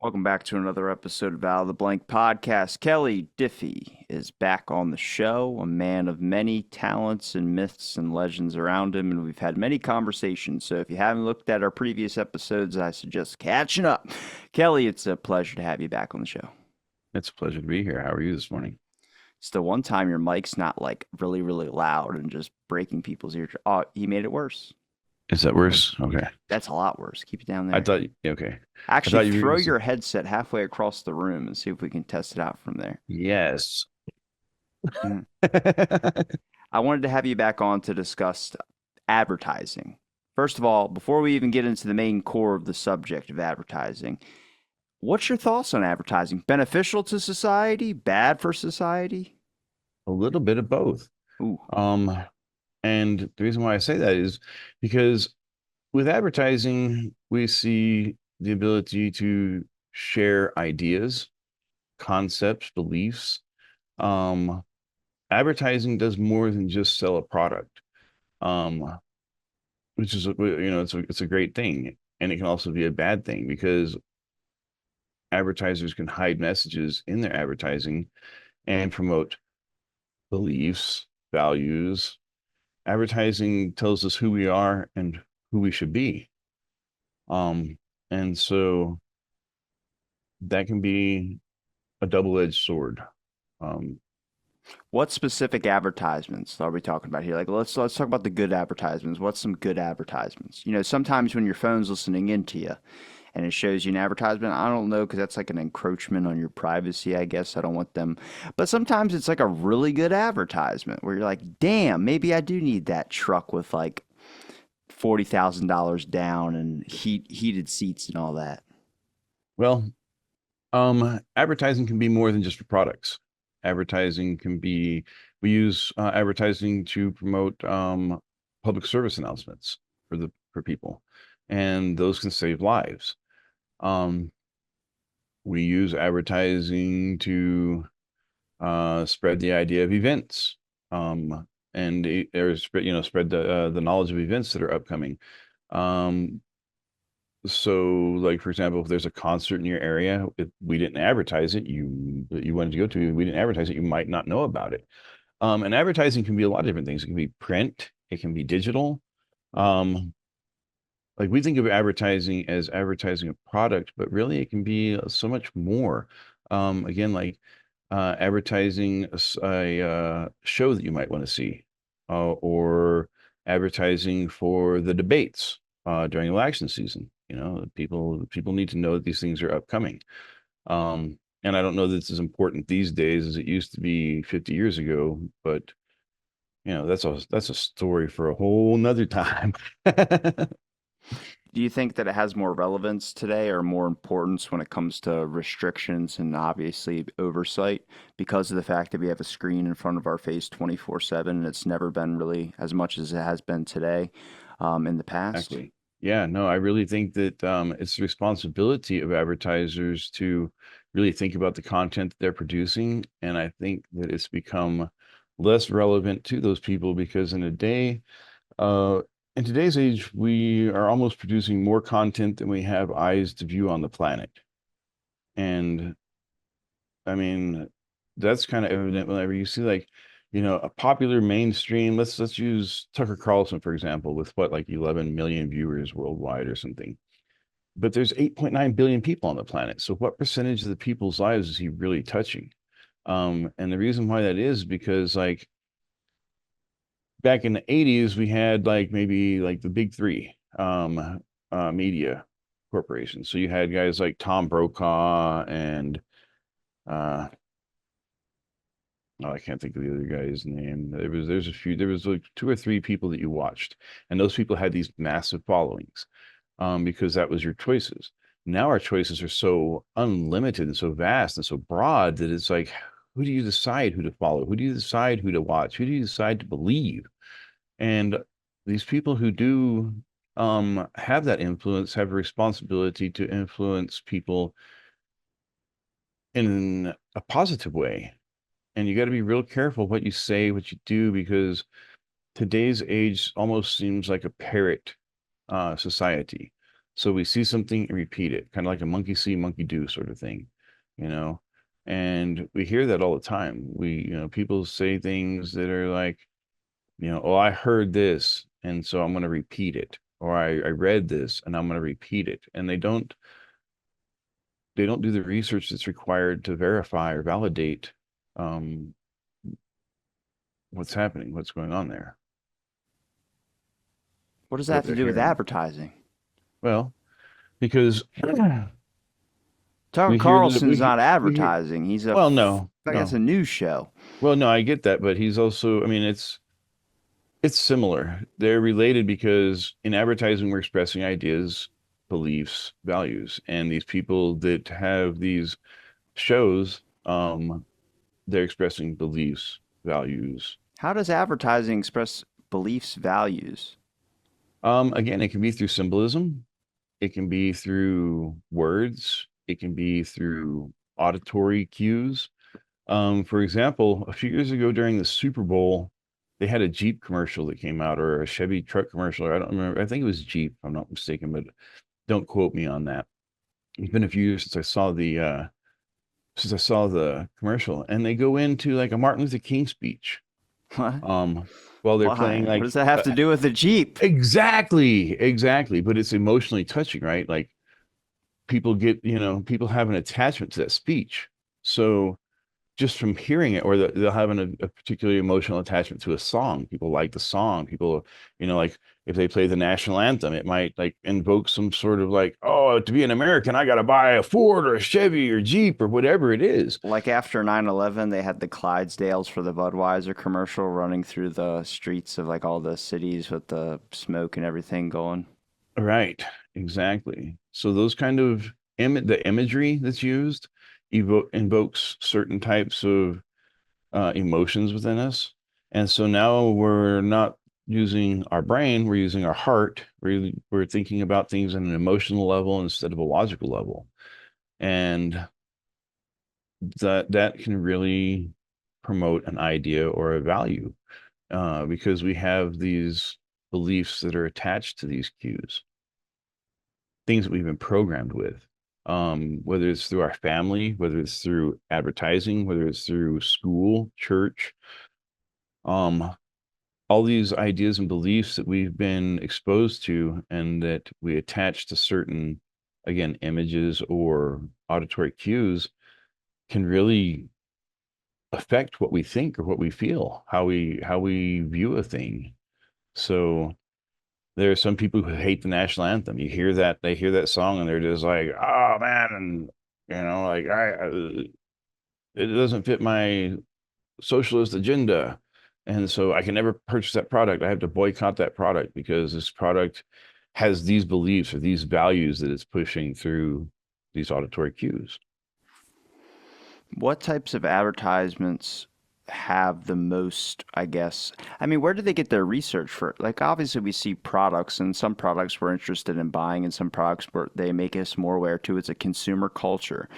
Welcome back to another episode of Out of the Blank podcast. Kelly Diffie is back on the show, a man of many talents and myths and legends around him, and we've had many conversations. So if you haven't looked at our previous episodes, I suggest catching up. Kelly, it's a pleasure to have you back on the show. It's a pleasure to be here. How are you this morning? It's the one time your mic's not like really, really loud and just breaking people's ears. Oh, he made it worse. Is that worse? Okay. That's a lot worse. Keep it down I there. thought, yeah, okay. I Actually, thought you were throw going to say, your headset halfway across the room and see if we can test it out from there. yes. Mhm. I wanted to have you back on to discuss advertising. First of all, before we even get into the main core of the subject of advertising, what's your thoughts on advertising? Beneficial to society? Bad for society? A little bit of both. Ooh, Um, and the reason why I say that is because with advertising, we see the ability to share ideas, concepts, beliefs. Um, Advertising does more than just sell a product. Um, which is, it's a great thing. And it can also be a bad thing because advertisers can hide messages in their advertising and promote beliefs, values. Advertising tells us who we are and who we should be. Um, and so that can be a double-edged sword. Um, what specific advertisements are we talking about here? Like, let's talk about the good advertisements. What's some good advertisements? Sometimes when your phone's listening into you, and it shows you an advertisement. I don't know because that's like an encroachment on your privacy, I guess. I don't want them. But sometimes it's like a really good advertisement where you're like, damn, maybe I do need that truck with like $40,000 down and heated seats and all that. well, Advertising can be more than just for products. Advertising can be, we use advertising to promote public service announcements for people, and those can save lives. Um, we use advertising to spread the idea of events, or spread the knowledge of events that are upcoming. Um, so, like for example, if there's a concert in your area, if we didn't advertise it, you wanted to go to, we didn't advertise it, you might not know about it. And advertising can be a lot of different things. It can be print, it can be digital. Um, like we think of advertising as advertising a product, but really it can be so much more. Again, like advertising a show that you might want to see, or advertising for the debates during election season. People need to know that these things are upcoming. And I don't know that it's as important these days as it used to be 50 years ago, but that's a story for a whole nother time. Do you think that it has more relevance today or more importance when it comes to restrictions and obviously oversight because of the fact that we have a screen in front of our face 24/7 and it's never been really as much as it has been today in the past? Exactly. Yeah, no, I really think that it's the responsibility of advertisers to really think about the content that they're producing. And I think that it's become less relevant to those people because uh, in today's age, we are almost producing more content than we have eyes to view on the planet. And I mean, that's kind of evident whenever you see like, a popular mainstream, let's use Tucker Carlson, for example, with what, like 11 million viewers worldwide or something. But there's 8.9 billion people on the planet. So what percentage of the people's lives is he really touching? And the reason why that is because like back in the 80s, we had like maybe like the big three media corporations. So you had guys like Tom Brokaw and uh oh, I can't think of the other guy's name. There was like two or three people that you watched, and those people had these massive followings, because that was your choices. Now our choices are so unlimited and so vast and so broad that it's like, who do you decide who to follow? Who do you decide who to watch? Who do you decide to believe? And these people who do have that influence have a responsibility to influence people in a positive way. And you got to be real careful what you say, what you do, because today's age almost seems like a parrot society. So we see something and repeat it, kind of like a monkey see, monkey do sort of thing, you know. And we hear that all the time. People say things that are like, oh, I heard this, and so I'm going to repeat it, or I read this, and I'm going to repeat it, and they don't do the research that's required to verify or validate um, what's happening, what's going on there, What does that what have to they're do with hearing. advertising? Well, because Tucker we hear that Carlson's not we hear. advertising. Well, no, I guess no. a news show. Well, no, I get that, but he's also. I mean, it's similar. They're related because in advertising, we're expressing ideas, beliefs, values, and these people that have these shows, they're expressing beliefs, values. How does advertising express beliefs, values? Again, it can be through symbolism, it can be through words, it can be through auditory cues. For example, a few years ago during the Super Bowl, they had a Jeep commercial that came out, or a Chevy truck commercial. Or I don't remember. I think it was Jeep, if I'm not mistaken, but don't quote me on that. It's been a few years since I saw the commercial, and they go into like a Martin Luther King speech. What? Um, while they're playing Why? What like does that have to do with the Jeep? exactly, but it's emotionally touching, right? Like people have an attachment to that speech. So just from hearing it, or they'll have a particularly emotional attachment to a song. People like the song. People, like if they play the national anthem, it might like invoke some sort of like, oh, to be an American, I got to buy a Ford or a Chevy or Jeep or whatever it is. Like after 9/11, they had the Clydesdales for the Budweiser commercial running through the streets of like all the cities with the smoke and everything going. Right, exactly. So those kind of the imagery that's used invokes certain types of emotions within us. And so now we're not using our brain, we're using our heart. We're thinking about things on an emotional level instead of a logical level. And that can really promote an idea or a value because we have these beliefs that are attached to these cues, things that we've been programmed with. Whether it's through our family, whether it's through advertising, whether it's through school, church, um, all these ideas and beliefs that we've been exposed to and that we attach to certain, again, images or auditory cues can really affect what we think or what we feel, how we view a thing. So there are some people who hate the national anthem. They hear that song and they're just like, oh man, and like it doesn't fit my socialist agenda. And so I can never purchase that product. I have to boycott that product because this product has these beliefs or these values that it's pushing through these auditory cues. What types of advertisements have the most, I guess? I mean, where do they get their research for? Like, obviously, we see products, and some products we're interested in buying, and some products where they make us more aware to. It's a consumer culture.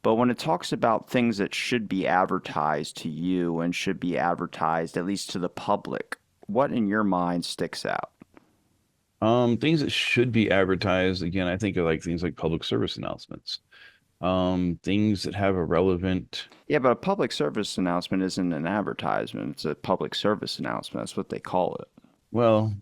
But when it talks about things that should be advertised to you and should be advertised at least to the public, what in your mind sticks out? Things that should be advertised, again, I think of like things like public service announcements, things that have a relevant, Yeah, but a public service announcement isn't an advertisement. It's a public service announcement. That's what they call it. well,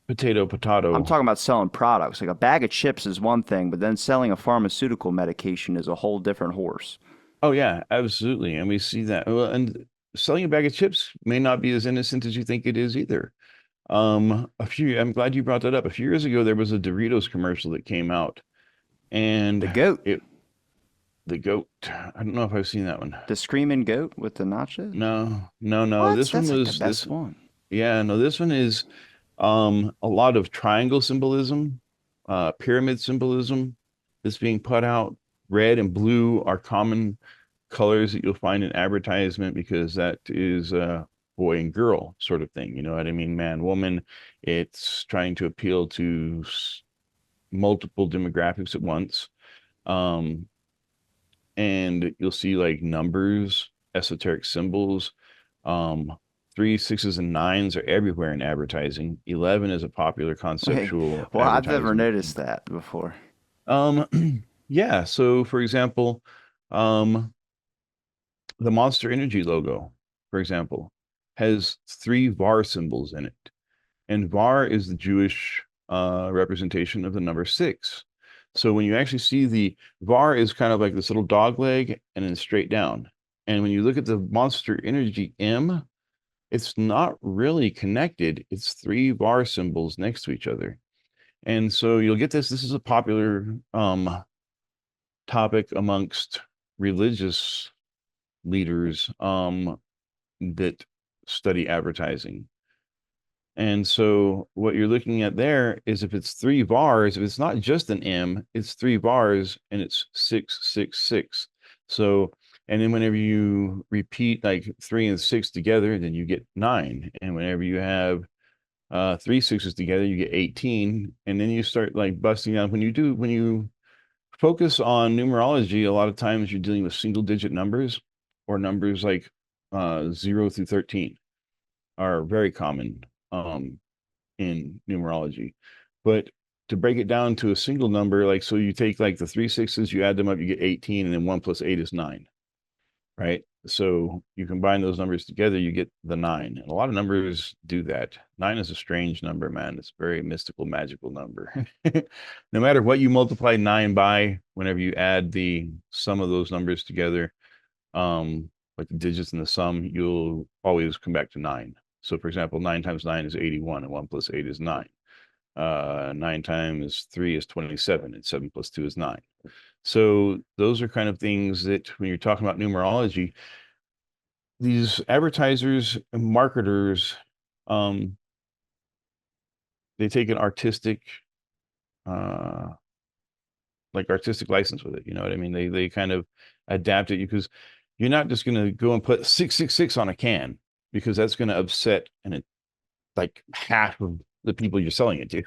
potato, I'm potato. talking about selling products. Like a bag of chips is one thing, but then selling a pharmaceutical medication is a whole different horse. Oh yeah, absolutely. And we see that. Well, and selling a bag of chips may not be as innocent as you think it is either. I'm glad you brought that up. A few years ago, there was a Doritos commercial that came out, The and goat, it the goat. I don't know if I've seen that one. the screaming goat with the nachos. No, no, no. What? This one That's like the was best this. one. Yeah, no. This one is a lot of triangle symbolism, pyramid symbolism that's being put out. Red and blue are common colors that you'll find in advertisement because that is a boy and girl sort of thing. You know what I mean? Man, woman. It's trying to appeal to multiple demographics at once. Um, and you'll see like numbers, esoteric symbols, um, threes, sixes, and nines are everywhere in advertising. 11 is a popular Wait, conceptual well, I've never advertising. noticed that before. Um, yeah. So, for example, um, the Monster Energy logo, for example, has three var symbols in it. And var is the Jewish representation of the number six. So when you actually see the var is kind of like this little dog leg and then straight down. And when you look at the Monster Energy M, it's not really connected. It's three var symbols next to each other. And so you'll get this. This is a popular topic amongst religious leaders that study advertising. And so what you're looking at there is if it's three bars, if it's not just an M, it's three bars and it's 666. So, and then whenever you repeat like 3 and 6 together, then you get 9. And whenever you have three sixes together, you get 18. And then you start like busting out. When you focus on numerology, a lot of times you're dealing with single digit numbers or numbers like 0 through 13 are very common. In numerology. But to break it down to a single number, like so you take like the three sixes, you add them up, you get 18, and then 1 + 8 is 9, right? So you combine those numbers together, you get the 9. And a lot of numbers do that. 9 is a strange number, man. It's a very mystical, magical number. No matter what you multiply 9 by, whenever you add the sum of those numbers together, like the digits in the sum, you'll always come back to 9. So for example, 9 times 9 is 81, and 1 + 8 is 9. 9 times 3 is 27, and 7 + 2 is 9. So those are kind of things that when you're talking about numerology, these advertisers and marketers, um, they take an uh, artistic license with it. You know what I mean? They kind of adapt it because you're not just going to go and put 666 on a can because that's going to upset and like half of the people you're selling it to.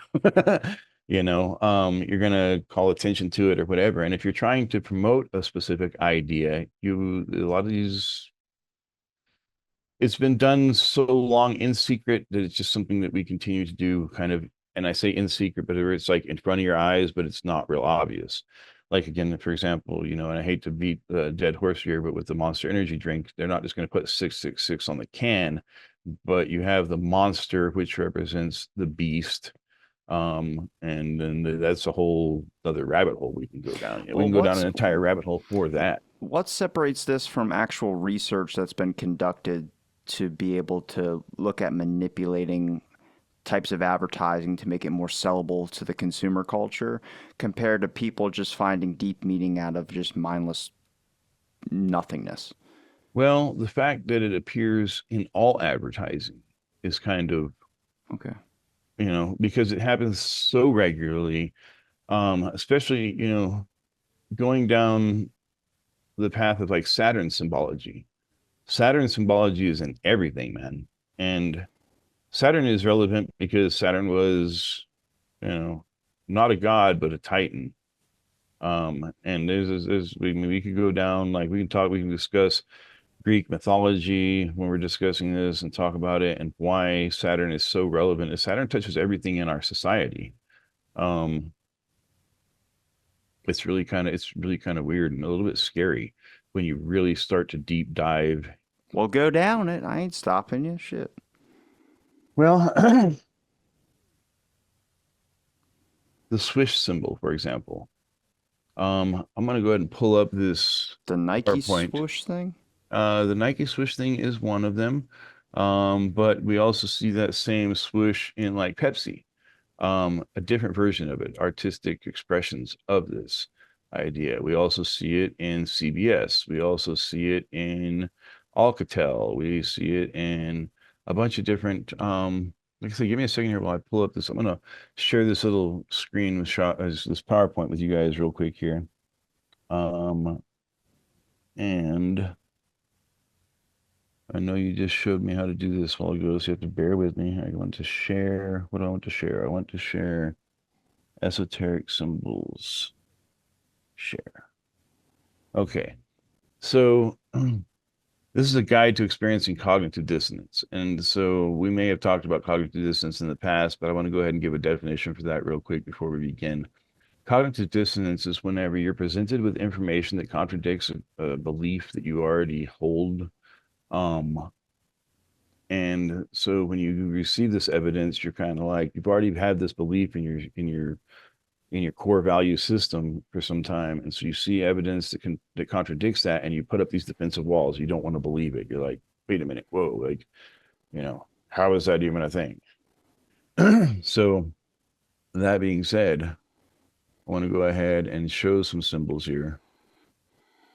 You're going to call attention to it or whatever. And if you're trying to promote a specific idea, a lot of these, it's been done so long in secret that it's just something that we continue to do kind of, and I say in secret, but it's like in front of your eyes, but it's not real obvious. Like again, for example, and I hate to beat the dead horse here, but with the Monster Energy drink, they're not just going to put 666 on the can, but you have the monster, which represents the beast. And then that's a whole other rabbit hole we can go down. We Well, can go down an entire rabbit hole for that. what separates this from actual research that's been conducted to be able to look at manipulating types of advertising to make it more sellable to the consumer culture compared to people just finding deep meaning out of just mindless nothingness? Well, the fact that it appears in all advertising is kind of, Okay. because it happens so regularly, especially, going down the path of like Saturn symbology. Saturn symbology is in everything, man. And Saturn is relevant because Saturn was, you know, not a god, but a titan. And we could go down, like we can discuss Greek mythology when we're discussing this and talk about it and why Saturn is so relevant. And Saturn touches everything in our society. Um, it's really kind of weird and a little bit scary when you really start to deep dive. Well, go down it. I ain't stopping you. Shit. Well, the swish symbol, for example. I'm gonna go ahead and pull up this The Nike PowerPoint. swoosh thing? The Nike swoosh thing is one of them. But we also see that same swoosh in like Pepsi, a different version of it, artistic expressions of this idea. We also see it in CBS. We also see it in Alcatel. We see it in a bunch of different, like I said, give me a second here while I pull up this. I'm gonna share this little screen with this PowerPoint with you guys real quick here. And I know you just showed me how to do this while ago, so you have to bear with me. I want to share. What do I want to share? I want to share esoteric symbols. Share. Okay. So This is a guide to experiencing cognitive dissonance. And so we may have talked about cognitive dissonance in the past, but I want to go ahead and give a definition for that real quick before we begin. Cognitive dissonance is whenever you're presented with information that contradicts a belief that you already hold. Um, and so when you receive this evidence, you're kind of like you've already had this belief in your core value system for some time, and so you see evidence that contradicts that, and you put up these defensive walls. You don't want to believe it. You're like, wait a minute, whoa, like, how is that even a thing? So that being said, I want to go ahead and show some symbols here.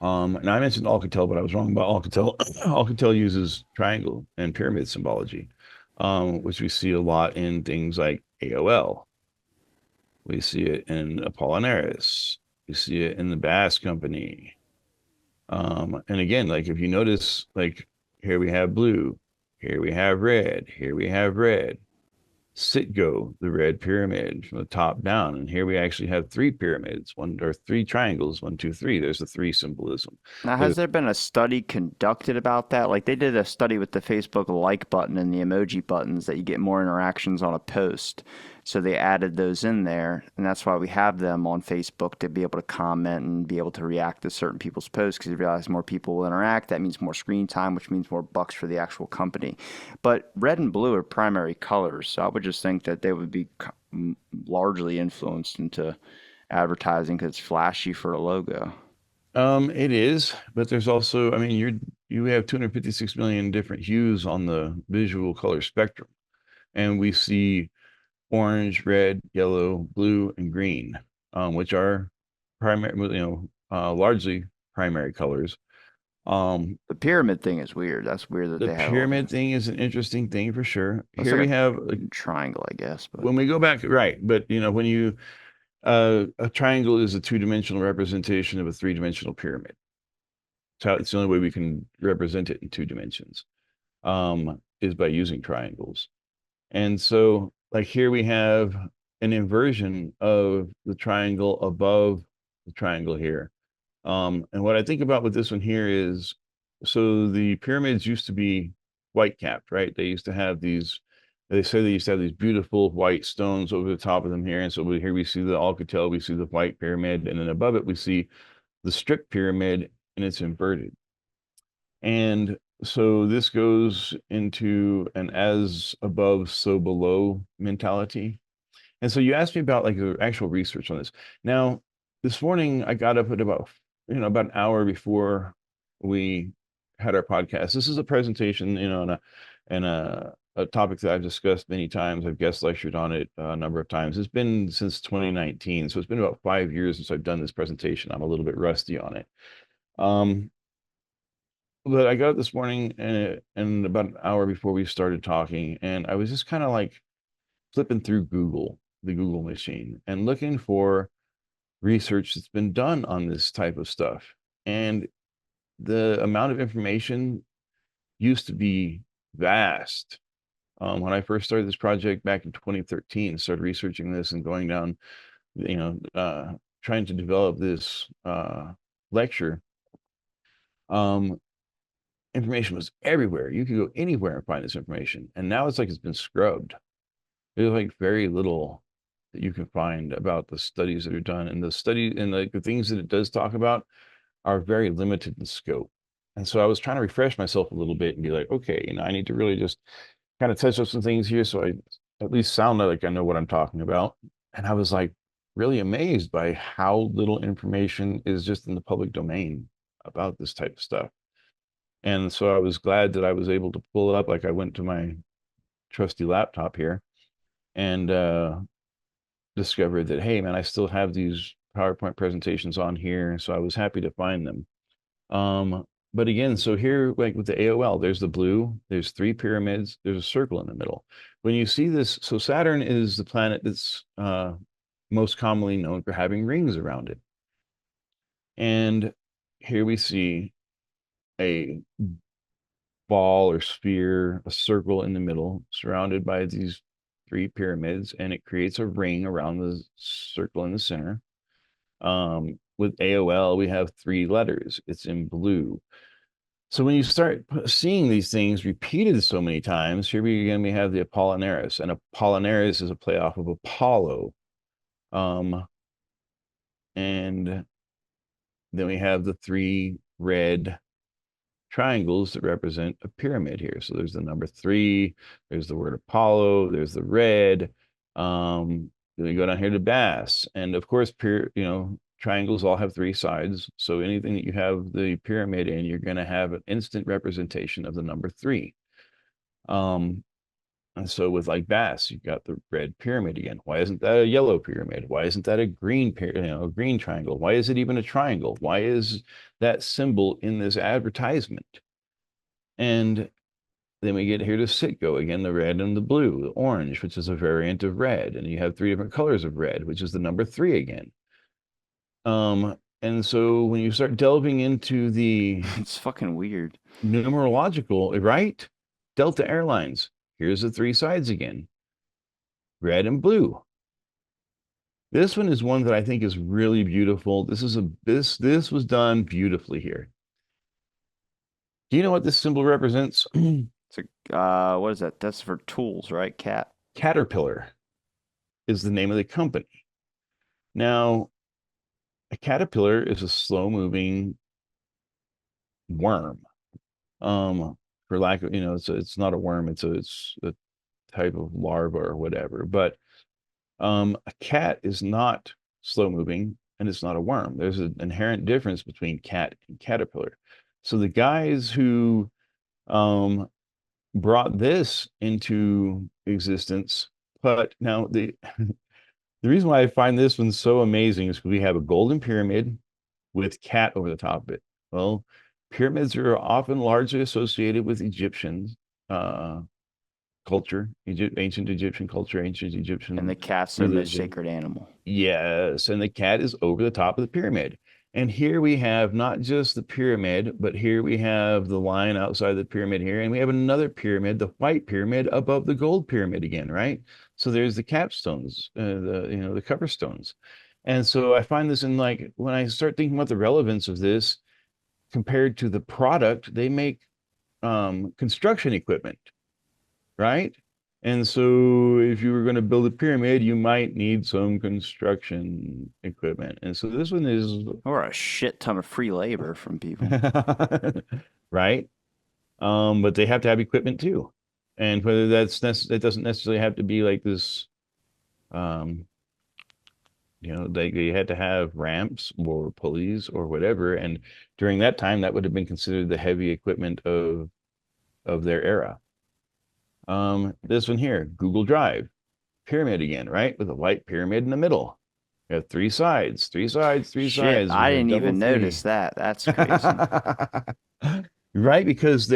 And I mentioned Alcatel, but I was wrong about Alcatel. Alcatel uses triangle and pyramid symbology, which we see a lot in things like AOL. We see it in Apollinaris. We see it in the Bass Company. And again, like if you notice, like here we have blue, here we have red, here we have red. Sitgo, the red pyramid from the top down. And here we actually have three pyramids, one or three triangles, one, two, three. There's the three symbolism. Now, has There's there been a study conducted about that? Like they did a study with the Facebook like button and the emoji buttons that you get more interactions on a post. So they added those in there, and that's why we have them on Facebook to be able to comment and be able to react to certain people's posts because you realize more people will interact. That means more screen time, which means more bucks for the actual company. But red and blue are primary colors, so I would just think that they would be largely influenced into advertising because it's flashy for a logo. it is, but there's also, I mean, you have 256 million different hues on the visual color spectrum, and we see orange, red, yellow, blue, and green, which are primary, largely primary colors. Um, The pyramid thing is weird. That's weird that the they have all pyramid those. thing is an interesting thing for sure. Looks Here like we have, like, a triangle, I guess, but when we go back, right, but when you a triangle is a two-dimensional representation of a three-dimensional pyramid. It's the only way we can represent it in two dimensions, is by using triangles. And so, like here we have an inversion of the triangle above the triangle here. And what I think about with this one here is, so the pyramids used to be white capped, right? They used to have these, they say they used to have these beautiful white stones over the top of them here. And so here we see the Alcatel, we see the white pyramid, and then above it, we see the strip pyramid, and it's inverted. And so this goes into an as above, so below mentality. And so you asked me about like the actual research on this. Now, this morning I got up at about an hour before we had our podcast. This is a presentation, and a topic that I've discussed many times. I've guest lectured on it a number of times. It's been since 2019, so it's been about 5 years since I've done this presentation. I'm a little bit rusty on it. But I got up this morning and about an hour before we started talking, and I was just kind of like flipping through the Google machine, and looking for research that's been done on this type of stuff. And the amount of information used to be vast. When I first started this project back in 2013, started researching this and going down, trying to develop this lecture. Um, Information was everywhere. You could go anywhere and find this information. And now it's like it's been scrubbed. There's like very little that you can find about the studies that are done. And the study and like the things that it does talk about are very limited in scope. And so I was trying to refresh myself a little bit and be like, okay, I need to really just kind of touch up some things here so I at least sound like I know what I'm talking about. And I was like really amazed by how little information is just in the public domain about this type of stuff. And so I was glad that I was able to pull it up. Like I went to my trusty laptop here and discovered that, hey, man, I still have these PowerPoint presentations on here. So I was happy to find them. But again, so here, like with the AOL, there's the blue, there's three pyramids, there's a circle in the middle. When you see this, so Saturn is the planet that's most commonly known for having rings around it. And here we see a ball or sphere, a circle in the middle, surrounded by these three pyramids, and it creates a ring around the circle in the center. With AOL, we have three letters. It's in blue. So when you start seeing these things repeated so many times, here we again we have the Apollinaris, and Apollinaris is a play off of Apollo. Um, and then we have the three red triangles that represent a pyramid here. So there's the number three, there's the word Apollo, there's the red. Then we go down here to Bass, and of course, triangles all have three sides. So anything that you have the pyramid in, you're going to have an instant representation of the number three. Um, and so with like Bass, you've got the red pyramid again. Why isn't that a yellow pyramid? Why isn't that a green a green triangle? Why is it even a triangle? Why is that symbol in this advertisement? And then we get here to Citgo again, the red and the blue, the orange, which is a variant of red. And you have three different colors of red, which is the number three again. And so when you start delving into the It's fucking weird. numerological, right? Delta Airlines, here's the three sides again, red and blue. This one is one that I think is really beautiful. This was done beautifully here. Do you know what this symbol represents? It's a what is that? That's for tools, right? Cat. Caterpillar is the name of the company. Now, a caterpillar is a slow-moving worm. For lack of, it's not a worm, it's a type of larva or whatever. But a cat is not slow-moving and it's not a worm. There's an inherent difference between cat and caterpillar. So the guys who brought this into existence, but now the reason why I find this one so amazing is because we have a golden pyramid with cat over the top of it. Well, pyramids are often largely associated with Egyptian uh, culture, ancient Egyptian culture, ancient And the Egyptian cat's their most religion. sacred animal. Yes, and the cat is over the top of the pyramid. And here we have not just the pyramid, but here we have the line outside the pyramid here, and we have another pyramid, the white pyramid above the gold pyramid again, right? So there's the capstones, the cover stones. And so I find this in like when I start thinking about the relevance of this compared to the product, they make construction equipment, right? And so if you were going to build a pyramid, you might need some construction equipment. And so this one is Or a shit ton of free labor from people. right. But they have to have equipment too. And whether it doesn't necessarily have to be like this, um, they had to have ramps or pulleys or whatever. And during that time, that would have been considered the heavy equipment of their era. This one here, Google Drive, pyramid again, right? With a white pyramid in the middle. We have three sides, three sides, three Shit, sides. We I have didn't double even notice three. that. That's crazy. Right? Because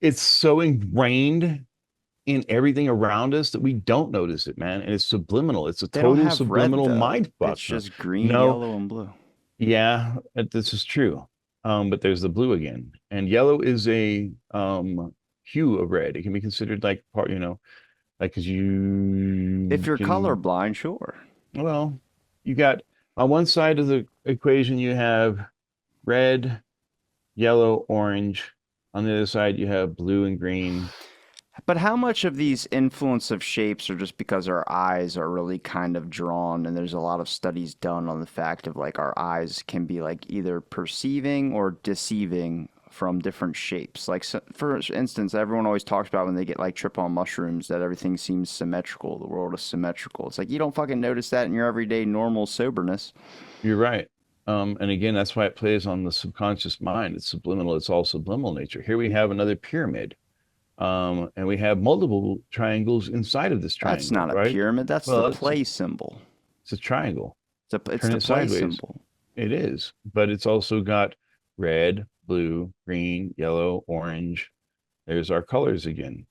it's so ingrained in everything around us that we don't notice it, man. And it's subliminal. It's a They don't total have red subliminal though. mind It's fuck. just green, No, yellow, and blue. yeah, this is true. But there's the blue again. And yellow is a hue of red. It can be considered like part, like because If you you're can, colorblind, sure. well, you got on one side of the equation you have red, yellow, orange. On the other side you have blue and green. But how much of these influence of shapes are just because our eyes are really kind of drawn, and there's a lot of studies done on the fact of like our eyes can be like either perceiving or deceiving from different shapes. Like for instance, everyone always talks about when they get like trip on mushrooms that everything seems symmetrical, the world is symmetrical. It's like you don't fucking notice that in your everyday normal soberness. You're right. And again, that's why it plays on the subconscious mind. It's subliminal. It's all subliminal nature. Here we have another pyramid. And we have multiple triangles inside of this That's triangle, not a right? pyramid, that's the Well, play symbol. it's a triangle. It's Turn the it play sideways. symbol. It is, but it's also got red, blue, green, yellow, orange. There's our colors again.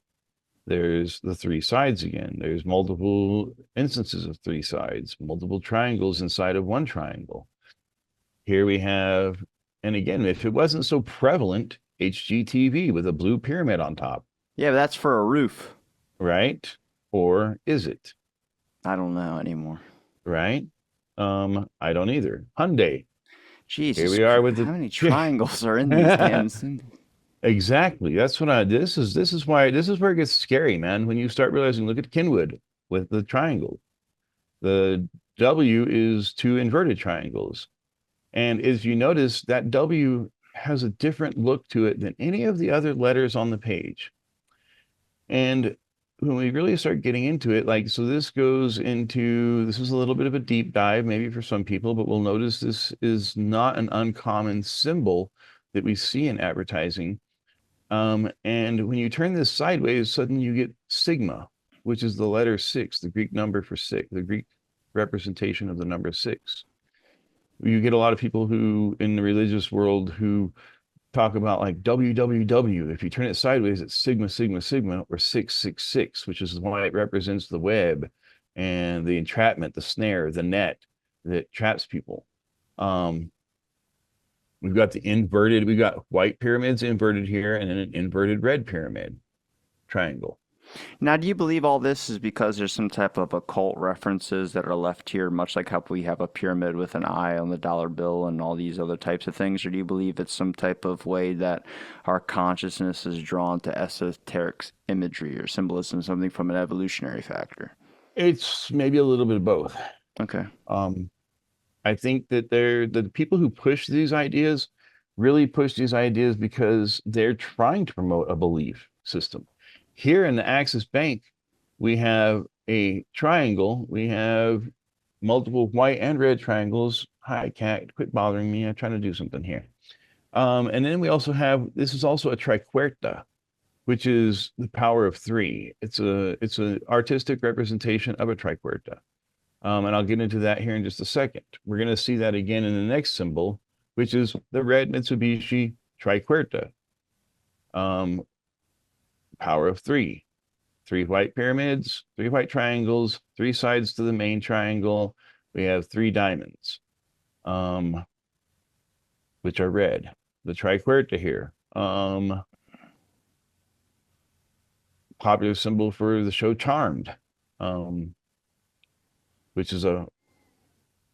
There's the three sides again. There's multiple instances of three sides, multiple triangles inside of one triangle. Here we have, and again, if it wasn't so prevalent, HGTV with a blue pyramid on top, Yeah, but that's for a roof. right? Or is it, I don't know anymore. right? I don't either. Hyundai. Here Jesus, we are with how the many triangles are in these damn symbols? exactly. That's what I this is why this is where it gets scary, man. When you start realizing, look at Kenwood with the triangle. The W is two inverted triangles. And as you notice, that W has a different look to it than any of the other letters on the page. And when we really start getting into it, like, so this goes into, this is a little bit of a deep dive, maybe for some people, but we'll notice this is not an uncommon symbol that we see in advertising. And when you turn this sideways, suddenly you get sigma, which is the letter six, the Greek number for six, the Greek representation of the number six. You get a lot of people who, in the religious world, who talk about like www. If you turn it sideways, it's sigma, sigma, sigma, or 666, which is why it represents the web and the entrapment, the snare, the net that traps people. Um, we've got the inverted, we've got white pyramids inverted here, and then an inverted red pyramid triangle. Now, do you believe all this is because there's some type of occult references that are left here, much like how we have a pyramid with an eye on the dollar bill and all these other types of things? Or do you believe it's some type of way that our consciousness is drawn to esoteric imagery or symbolism, something from an evolutionary factor? It's maybe a little bit of both. Okay. Um, I think that the people who push these ideas really push these ideas because they're trying to promote a belief system. Here in the Axis Bank, we have a triangle. We have multiple white and red triangles. Hi, cat, quit bothering me. I'm trying to do something here. And then we also have, this is also a triquerta, which is the power of three. It's an artistic representation of a triquerta. And I'll get into that here in just a second. We're going to see that again in the next symbol, which is the red Mitsubishi triquerta. Power of three. Three white pyramids, three white triangles, three sides to the main triangle. We have three diamonds, which are red. The triquerta here. Popular symbol for the show Charmed, which is a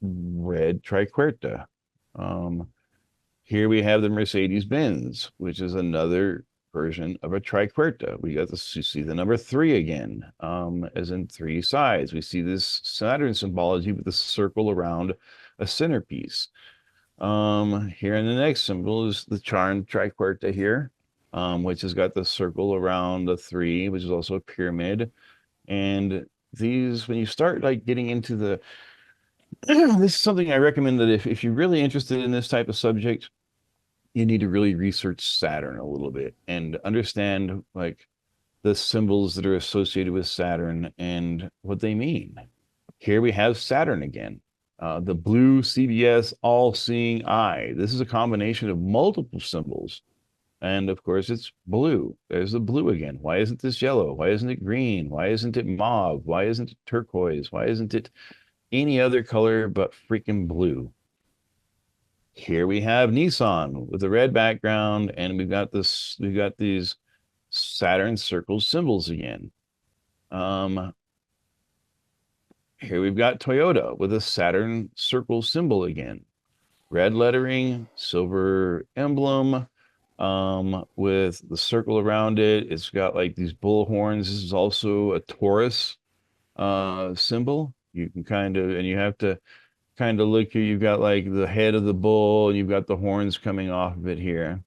red triquerta. Here we have the Mercedes-Benz, which is another version of a triquerta. We got this, you see the number three again, as in three sides. We see this Saturn symbology with the circle around a centerpiece. Here in the next symbol is the charmed triquerta here, which has got the circle around a three, which is also a pyramid. And these, when you start like getting into the this is something I recommend that if you're really interested in this type of subject, you need to really research Saturn a little bit and understand like the symbols that are associated with Saturn and what they mean. Here we have Saturn again, the blue CBS all-seeing eye. This is a combination of multiple symbols. And of course, it's blue. There's the blue again. Why isn't this yellow? Why isn't it green? Why isn't it mauve? Why isn't it turquoise? Why isn't it any other color but freaking blue? Here we have Nissan with a red background, and we've got these Saturn circle symbols again. Here we've got Toyota with a Saturn circle symbol again. Red lettering, silver emblem, with the circle around it. It's got like these bull horns. This is also a Taurus symbol. You can kind of, and you have to kind of look here. You've got like the head of the bull, and you've got the horns coming off of it here.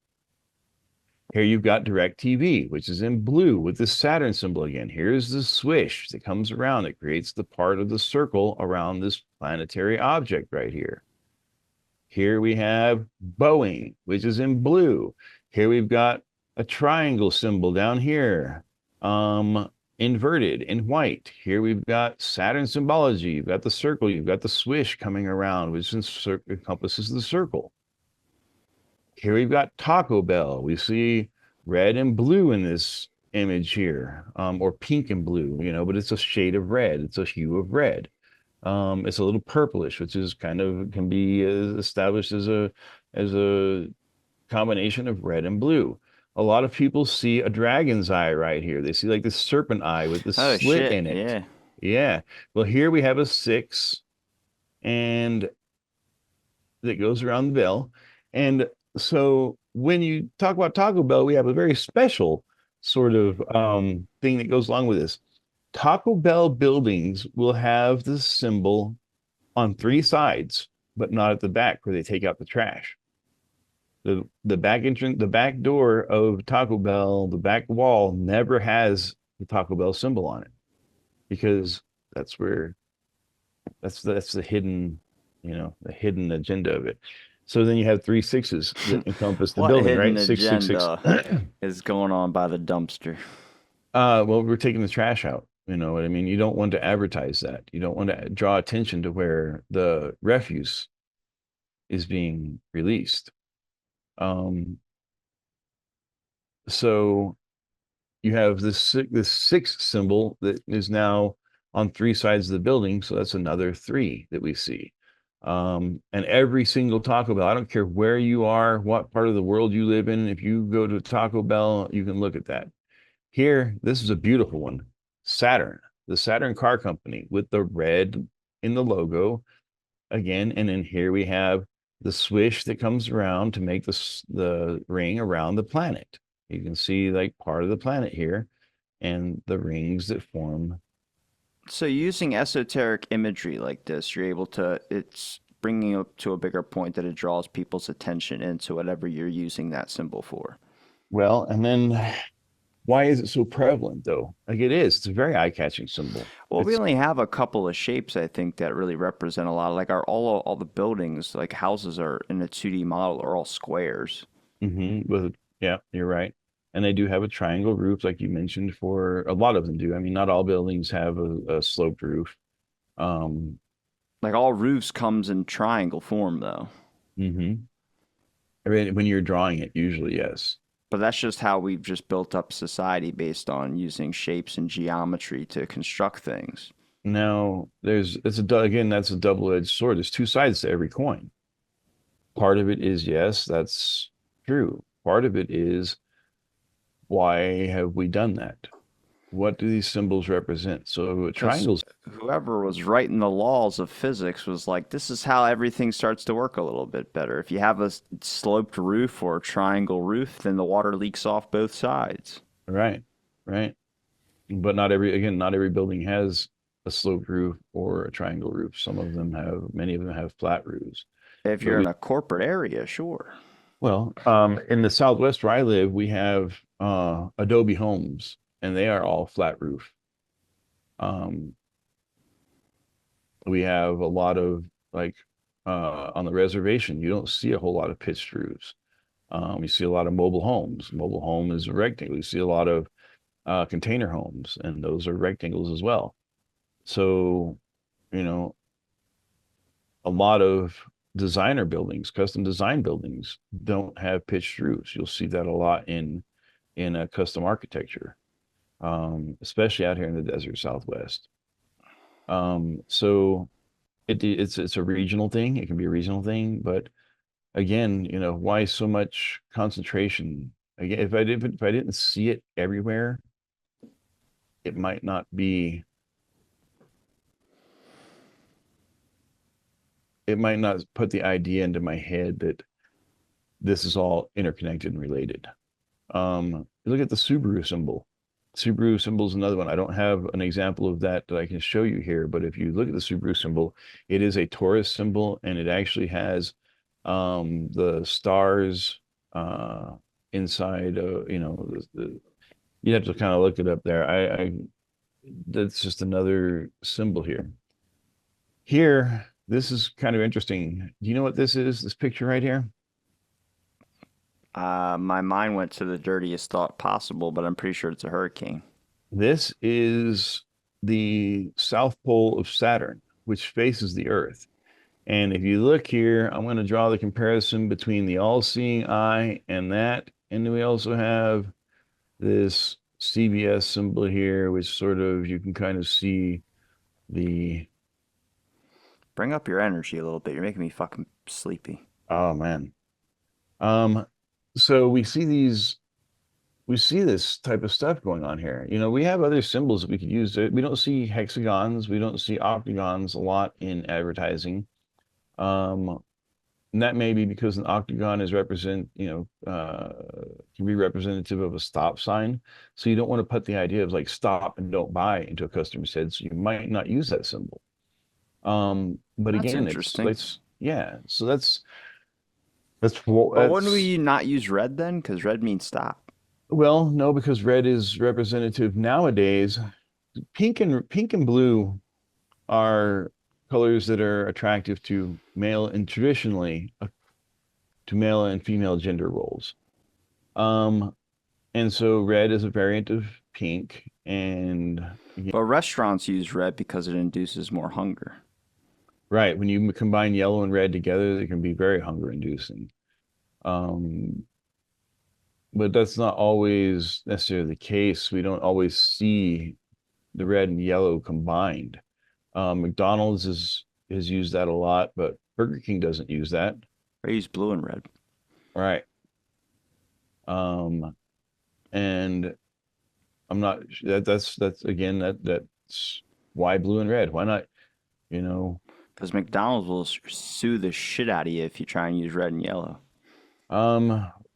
Here you've got DirecTV, which is in blue with the Saturn symbol again. Here's the swish that comes around. It creates the part of the circle around this planetary object right here. Here we have Boeing, which is in blue. Here we've got a triangle symbol down here, inverted in white. Here we've got Saturn symbology. You've got the circle. You've got the swish coming around, which encompasses the circle. Here we've got Taco Bell. We see red and blue in this image here, or pink and blue, but it's a shade of red. It's a hue of red. It's a little purplish, which is kind of can be established as a combination of red and blue. A lot of people see a dragon's eye right here. They see like the serpent eye with the Oh slit shit! in it. Yeah. Yeah. Well, here we have a six, and that goes around the bell. And so when you talk about Taco Bell, we have a very special sort of thing that goes along with this. Taco Bell buildings will have the symbol on three sides, but not at the back where they take out the trash. The back entrance, the back door of Taco Bell, the back wall never has the Taco Bell symbol on it because that's where that's the hidden, the hidden agenda of it. So then you have three sixes that encompass the What building, hidden right? 666. agenda is going on by the dumpster? Well, we're taking the trash out. You know what I mean? You don't want to advertise that. You don't want to draw attention to where the refuse is being released. Um, so you have this six symbol that is now on three sides of the building. So that's another three that we see. And every single Taco Bell, I don't care where you are, what part of the world you live in, if you go to Taco Bell, you can look at that. Here, this is a beautiful one. Saturn, the Saturn car company with the red in the logo again. And then here we have the swish that comes around to make the ring around the planet. You can see like part of the planet here and the rings that form. So using esoteric imagery like this, you're able to, it's bringing up to a bigger point that it draws people's attention into whatever you're using that symbol for. Well, and then why is it so prevalent though? Like it is, it's a very eye-catching symbol. Well, we It's only have a couple of shapes, I think, that really represent a lot. Like our all the buildings, like houses are in a 2D model, are all squares. with yeah, you're right. And they do have a triangle roof, like you mentioned, for a lot of them do. I mean, not all buildings have a sloped roof. Um, Like all roofs comes in triangle form though. mhm. I mean, when you're drawing it, usually, yes. But that's just how we've just built up society based on using shapes and geometry to construct things. Now, again, that's a double-edged sword. There's two sides to every coin. Part of it is, yes, that's true. Part of it is, why have we done that? What do these symbols represent? So Because triangles, whoever was writing the laws of physics was like, this is how everything starts to work a little bit better. If you have a sloped roof or a triangle roof, then the water leaks off both sides. right, right. But not every building has a sloped roof or a triangle roof. Many of them have flat roofs. If But you're in we, a corporate area, sure. well, in the Southwest where I live, we have Adobe homes, and they are all flat roof. Um, we have a lot of like on the reservation, you don't see a whole lot of pitched roofs. You see a lot of mobile homes. Mobile home is a rectangle. You see a lot of container homes, and those are rectangles as well. So, you know, a lot of designer buildings, custom design buildings, don't have pitched roofs. You'll see that a lot in a custom architecture, especially out here in the desert Southwest. So it's a regional thing. It can be a regional thing, but again, why so much concentration? Again, if I didn't see it everywhere, it might not be it might not put the idea into my head that this is all interconnected and related. Look at the Subaru symbol. Subaru symbol is another one. I don't have an example of that I can show you here, but if you look at the Subaru symbol, it is a Taurus symbol, and it actually has the stars inside. You have to kind of look it up there. I That's just another symbol here. Here, this is kind of interesting. Do you know what this is? This picture right here? My mind went to the dirtiest thought possible, but I'm pretty sure it's a hurricane. This is the South Pole of Saturn, which faces the Earth. And if you look here, I'm going to draw the comparison between the all-seeing eye and that. And then we also have this CBS symbol here, which sort of you can kind of see the, Bring up your energy a little bit. You're making me fucking sleepy. oh man. Um, so we see this type of stuff going on here. We have other symbols that we could use. We don't see hexagons, we don't see octagons a lot in advertising. Um, And that may be because an octagon is can be representative of a stop sign. So you don't want to put the idea of like stop and don't buy into a customer's head. So you might not use that symbol. But That's again, interesting. yeah. So But wouldn't that's we not use red then? Because red means stop. well, no, because red is representative nowadays. Pink and blue are colors that are attractive to male and traditionally to male and female gender roles. Um, and so red is a variant of pink, and again, But restaurants use red because it induces more hunger. right, when you combine yellow and red together, they can be very hunger inducing. Um, but that's not always necessarily the case. We don't always see the red and yellow combined. McDonald's has used that a lot, but Burger King doesn't use that. They use blue and red. Right. Um, and I'm not that's again that's why blue and red. Why not, you know, Because McDonald's will sue the shit out of you if you try and use red and yellow.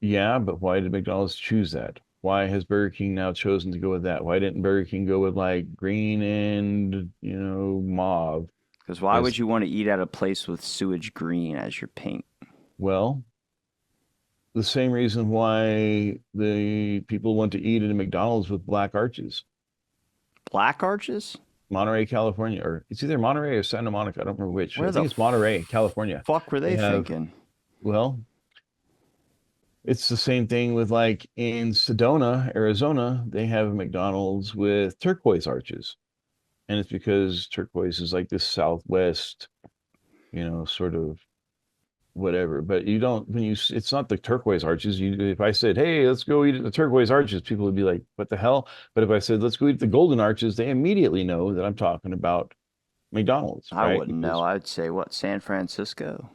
yeah, but why did McDonald's choose that? Why has Burger King now chosen to go with that? Why didn't Burger King go with like green and, mauve? Because why would As you want to eat at a place with sewage green as your paint? well, the same reason why the people want to eat at a McDonald's with black arches. Black arches? Monterey, California, or it's either Monterey or Santa Monica. I don't remember which. I Where the think it's Monterey, California. fuck were They they have, thinking? well, it's the same thing with like in Sedona, Arizona, they have a McDonald's with turquoise arches. And it's because turquoise is like this southwest, sort of whatever. But you don't when you it's not the turquoise arches. You if I said, "Hey, let's go eat at the turquoise arches," people would be like, "What the hell?" But if I said, "Let's go eat at the golden arches," they immediately know that I'm talking about McDonald's, I right? wouldn't know. Because I'd say, what, San Francisco?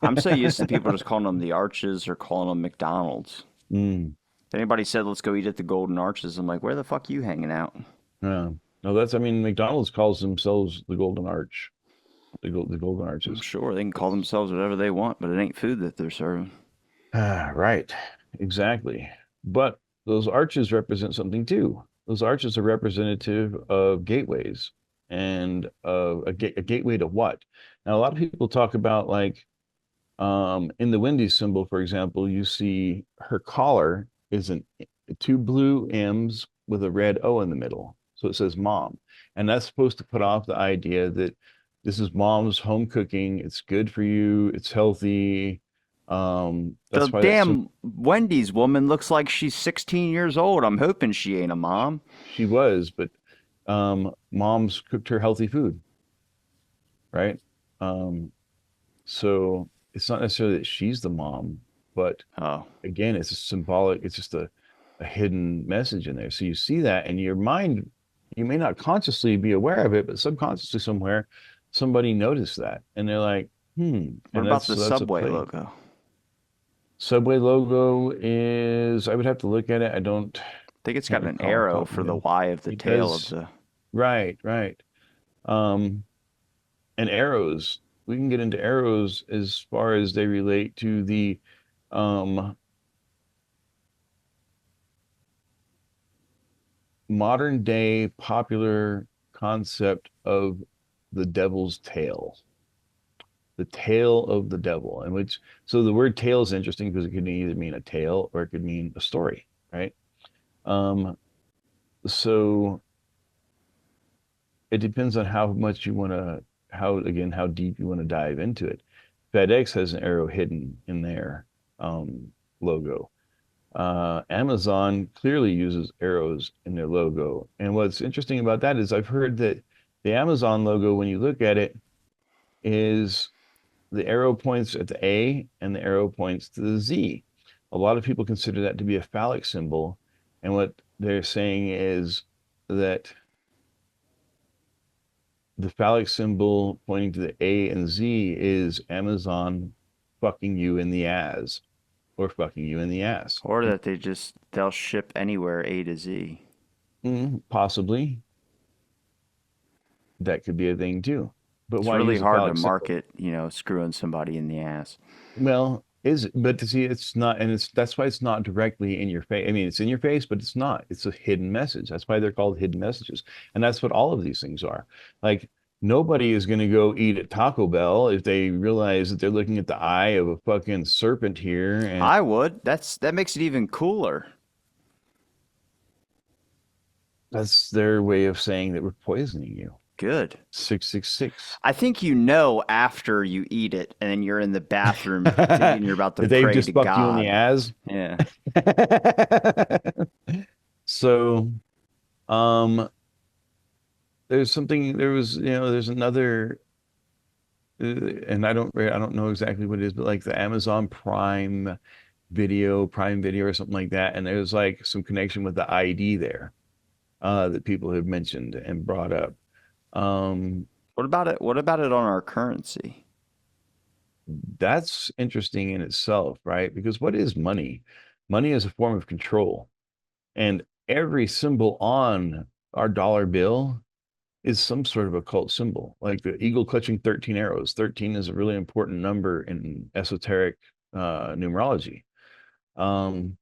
I'm so used to people just calling them the Arches or calling them McDonald's. mm, If anybody said, let's go eat at the Golden Arches, I'm like, where the fuck you hanging out? yeah. No, I mean, McDonald's calls themselves the Golden Arch, the Golden I'm Arches. sure they can call themselves whatever they want, but it ain't food that they're serving. Ah, right, exactly. But those arches represent something too. Those arches are representative of gateways and a gateway to what? Now, a lot of people talk about like in the Wendy's symbol, for example, you see her collar is two blue M's with a red O in the middle. So it says mom. And that's supposed to put off the idea that this is mom's home cooking. It's good for you. It's healthy. The That's why that damn Wendy's woman looks like she's 16 years old. I'm hoping she ain't a mom. she was, but mom's cooked her healthy food, right? Um, so it's not necessarily that she's the mom, but Oh, again, it's a symbolic, it's just a hidden message in there. So you see that and your mind, you may not consciously be aware of it, but subconsciously somewhere, somebody noticed that and they're like, what and about the that's a Subway play. logo? Subway logo is, I would have to look at it. I think it's Can't got an recall off the arrow top of my for the head. Y of the It tail of does, the. right, right. Um, and arrows, we can get into arrows as far as they relate to the um modern day popular concept of the devil's tail, the tail of the devil, and which so the word tail is interesting because it could either mean a tale or it could mean a story, right? Um, so it depends on how much you want to, how deep you want to dive into it. FedEx has an arrow hidden in their logo. Amazon clearly uses arrows in their logo. And what's interesting about that is I've heard that the Amazon logo, when you look at it, is the arrow points at the A and the arrow points to the Z. A lot of people consider that to be a phallic symbol. And what they're saying is that the phallic symbol pointing to the A and Z is Amazon fucking you in the ass or fucking you in the ass. Or that they'll ship anywhere A to Z. Possibly that could be a thing too. But It's why really use a hard to phallic symbol? market, screwing somebody in the ass. Well, is it? But to see, it's not, and it's that's why it's not directly in your face. I mean, it's in your face, but it's not. It's a hidden message. That's why they're called hidden messages, and that's what all of these things are. Like nobody is going to go eat at Taco Bell if they realize that they're looking at the eye of a fucking serpent here, and I would. That makes it even cooler. that's their way of saying that we're poisoning you. Good. 666. I think after you eat it, and then you're in the bathroom That thinking you're about to they've pray just to fucked you in the God. ass. Yeah. So, um, there's something, there's another, and I don't know exactly what it is, but like the Amazon Prime Video or something like that. And there's like some connection with the ID there, that people have mentioned and brought up. Um, What about it? What about it on our currency? that's interesting in itself, right? Because what is money? Money is a form of control. And every symbol on our dollar bill is some sort of occult symbol, like the eagle clutching 13 arrows. 13 is a really important number in esoteric numerology. Um,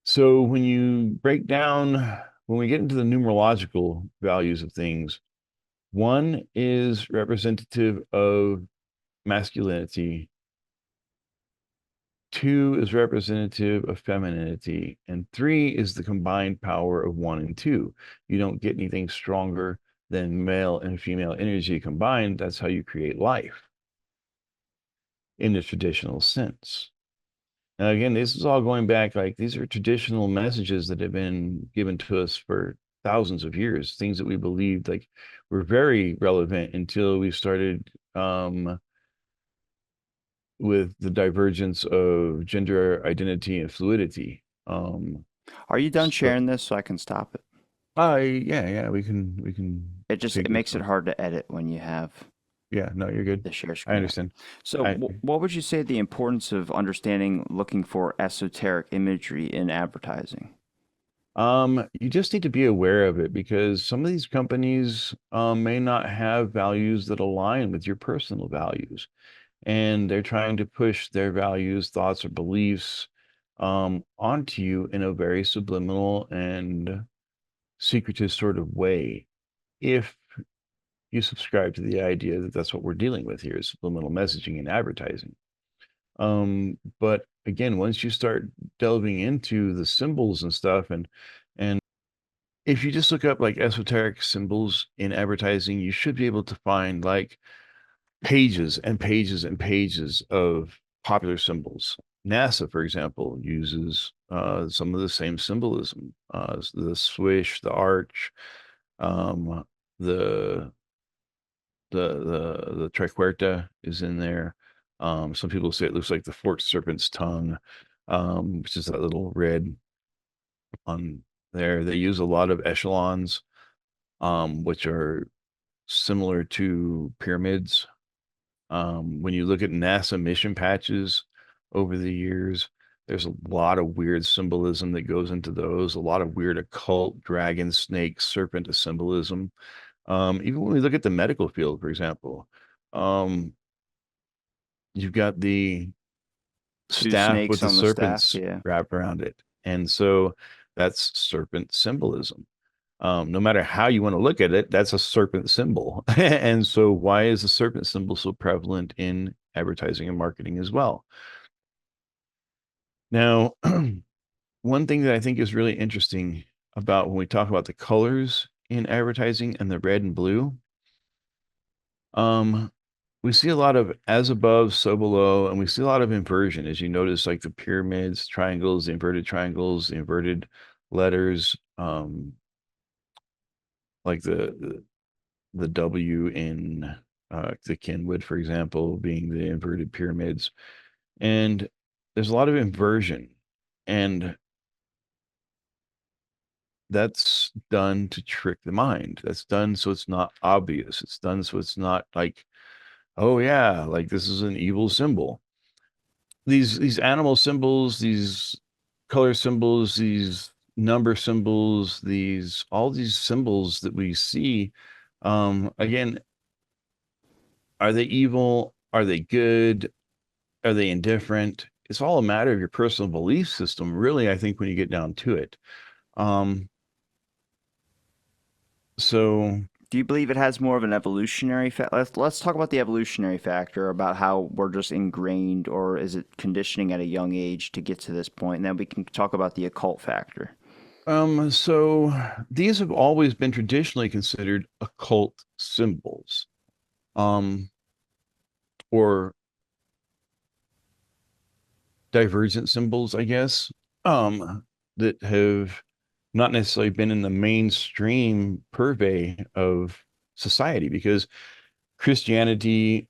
so when we get into the numerological values of things, one is representative of masculinity, two is representative of femininity, and three is the combined power of one and two. You don't get anything stronger than male and female energy combined. That's how you create life in the traditional sense. Now, again, this is all going back, like these are traditional messages that have been given to us for thousands of years, things that we believed like were very relevant until we started with the divergence of gender identity and fluidity. Are you done So, sharing this so I can stop it? yeah, we can It take this makes it one. hard to edit when you have Yeah, no, you're good. the share I screen up. understand. So, I what would you say the importance of understanding looking for esoteric imagery in advertising? You just need to be aware of it because some of these companies may not have values that align with your personal values, and they're trying to push their values, thoughts, or beliefs onto you in a very subliminal and secretive sort of way. If you subscribe to the idea that that's what we're dealing with here is subliminal messaging and advertising. But again, once you start delving into the symbols and stuff, and if you just look up like esoteric symbols in advertising, you should be able to find like pages and pages and pages of popular symbols. NASA, for example, uses some of the same symbolism, the swish, the arch, um, the the triquerta is in there. Some people say it looks like the forked serpent's tongue, which is that little red on there. They use a lot of echelons, which are similar to pyramids. When you look at NASA mission patches over the years, there's a lot of weird symbolism that goes into those, a lot of weird occult dragon, snake, serpent symbolism. Even when we look at the medical field, for example, um, you've got the Two staff with snakes the on the staff. serpents Yeah. wrapped around it. And so that's serpent symbolism. No matter how you want to look at it, that's a serpent symbol. And so, why is the serpent symbol so prevalent in advertising and marketing as well? Now, one thing that I think is really interesting about when we talk about the colors in advertising and the red and blue, um, we see a lot of as above, so below, and we see a lot of inversion. As you notice, like the pyramids, triangles, the inverted letters, like the W in the Kenwood, for example, being the inverted pyramids. And there's a lot of inversion. And that's done to trick the mind. That's done so it's not obvious. It's done so it's not like, oh yeah, like this is an evil symbol. These animal symbols, these color symbols, these number symbols, these all these symbols that we see Again, are they evil? Are they good? Are they indifferent? It's all a matter of your personal belief system, really, I think, when you get down to it. Um, so Do you believe it has more of an evolutionary let's talk about the evolutionary factor about how we're just ingrained, or is it conditioning at a young age to get to this point? And then we can talk about the occult factor. so these have always been traditionally considered occult symbols, um, or divergent symbols, I guess, that have not necessarily been in the mainstream purvey of society, because Christianity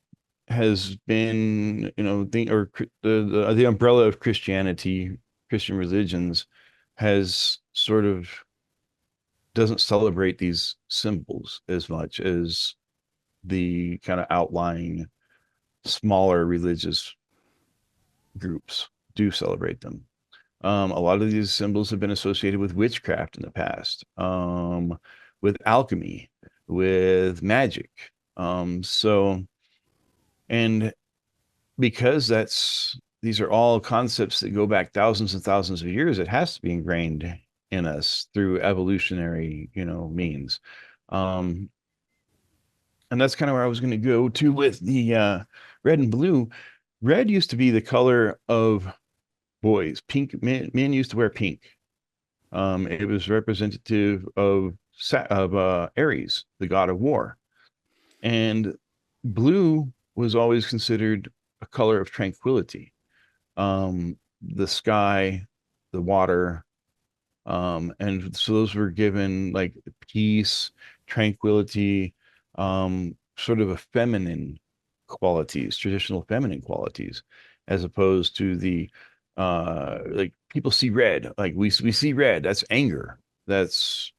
has been, the umbrella of Christianity, Christian religions, has sort of doesn't celebrate these symbols as much as the kind of outlying smaller religious groups do celebrate them. A lot of these symbols have been associated with witchcraft in the past, with alchemy, with magic. So, and because these are all concepts that go back thousands and thousands of years, it has to be ingrained in us through evolutionary, means. Um, and that's kind of where I was going to go to with the red and blue. Red used to be the color of boys. Pink men used to wear pink. It was representative of Ares, the god of war, and blue was always considered a color of tranquility. The sky, the water, and so those were given like peace, tranquility, sort of a feminine qualities, traditional feminine qualities, as opposed to the like people see red, like we see red, that's anger. That's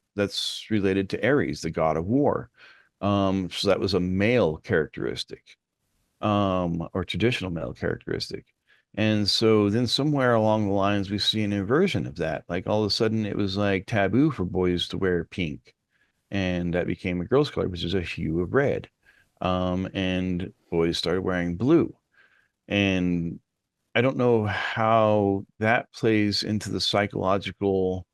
related to Ares, the god of war. So that was a male characteristic, or traditional male characteristic. And so then somewhere along the lines, we see an inversion of that. Like all of a sudden, it was like taboo for boys to wear pink, and that became a girl's color, which is a hue of red. And boys started wearing blue. And I don't know how that plays into the psychological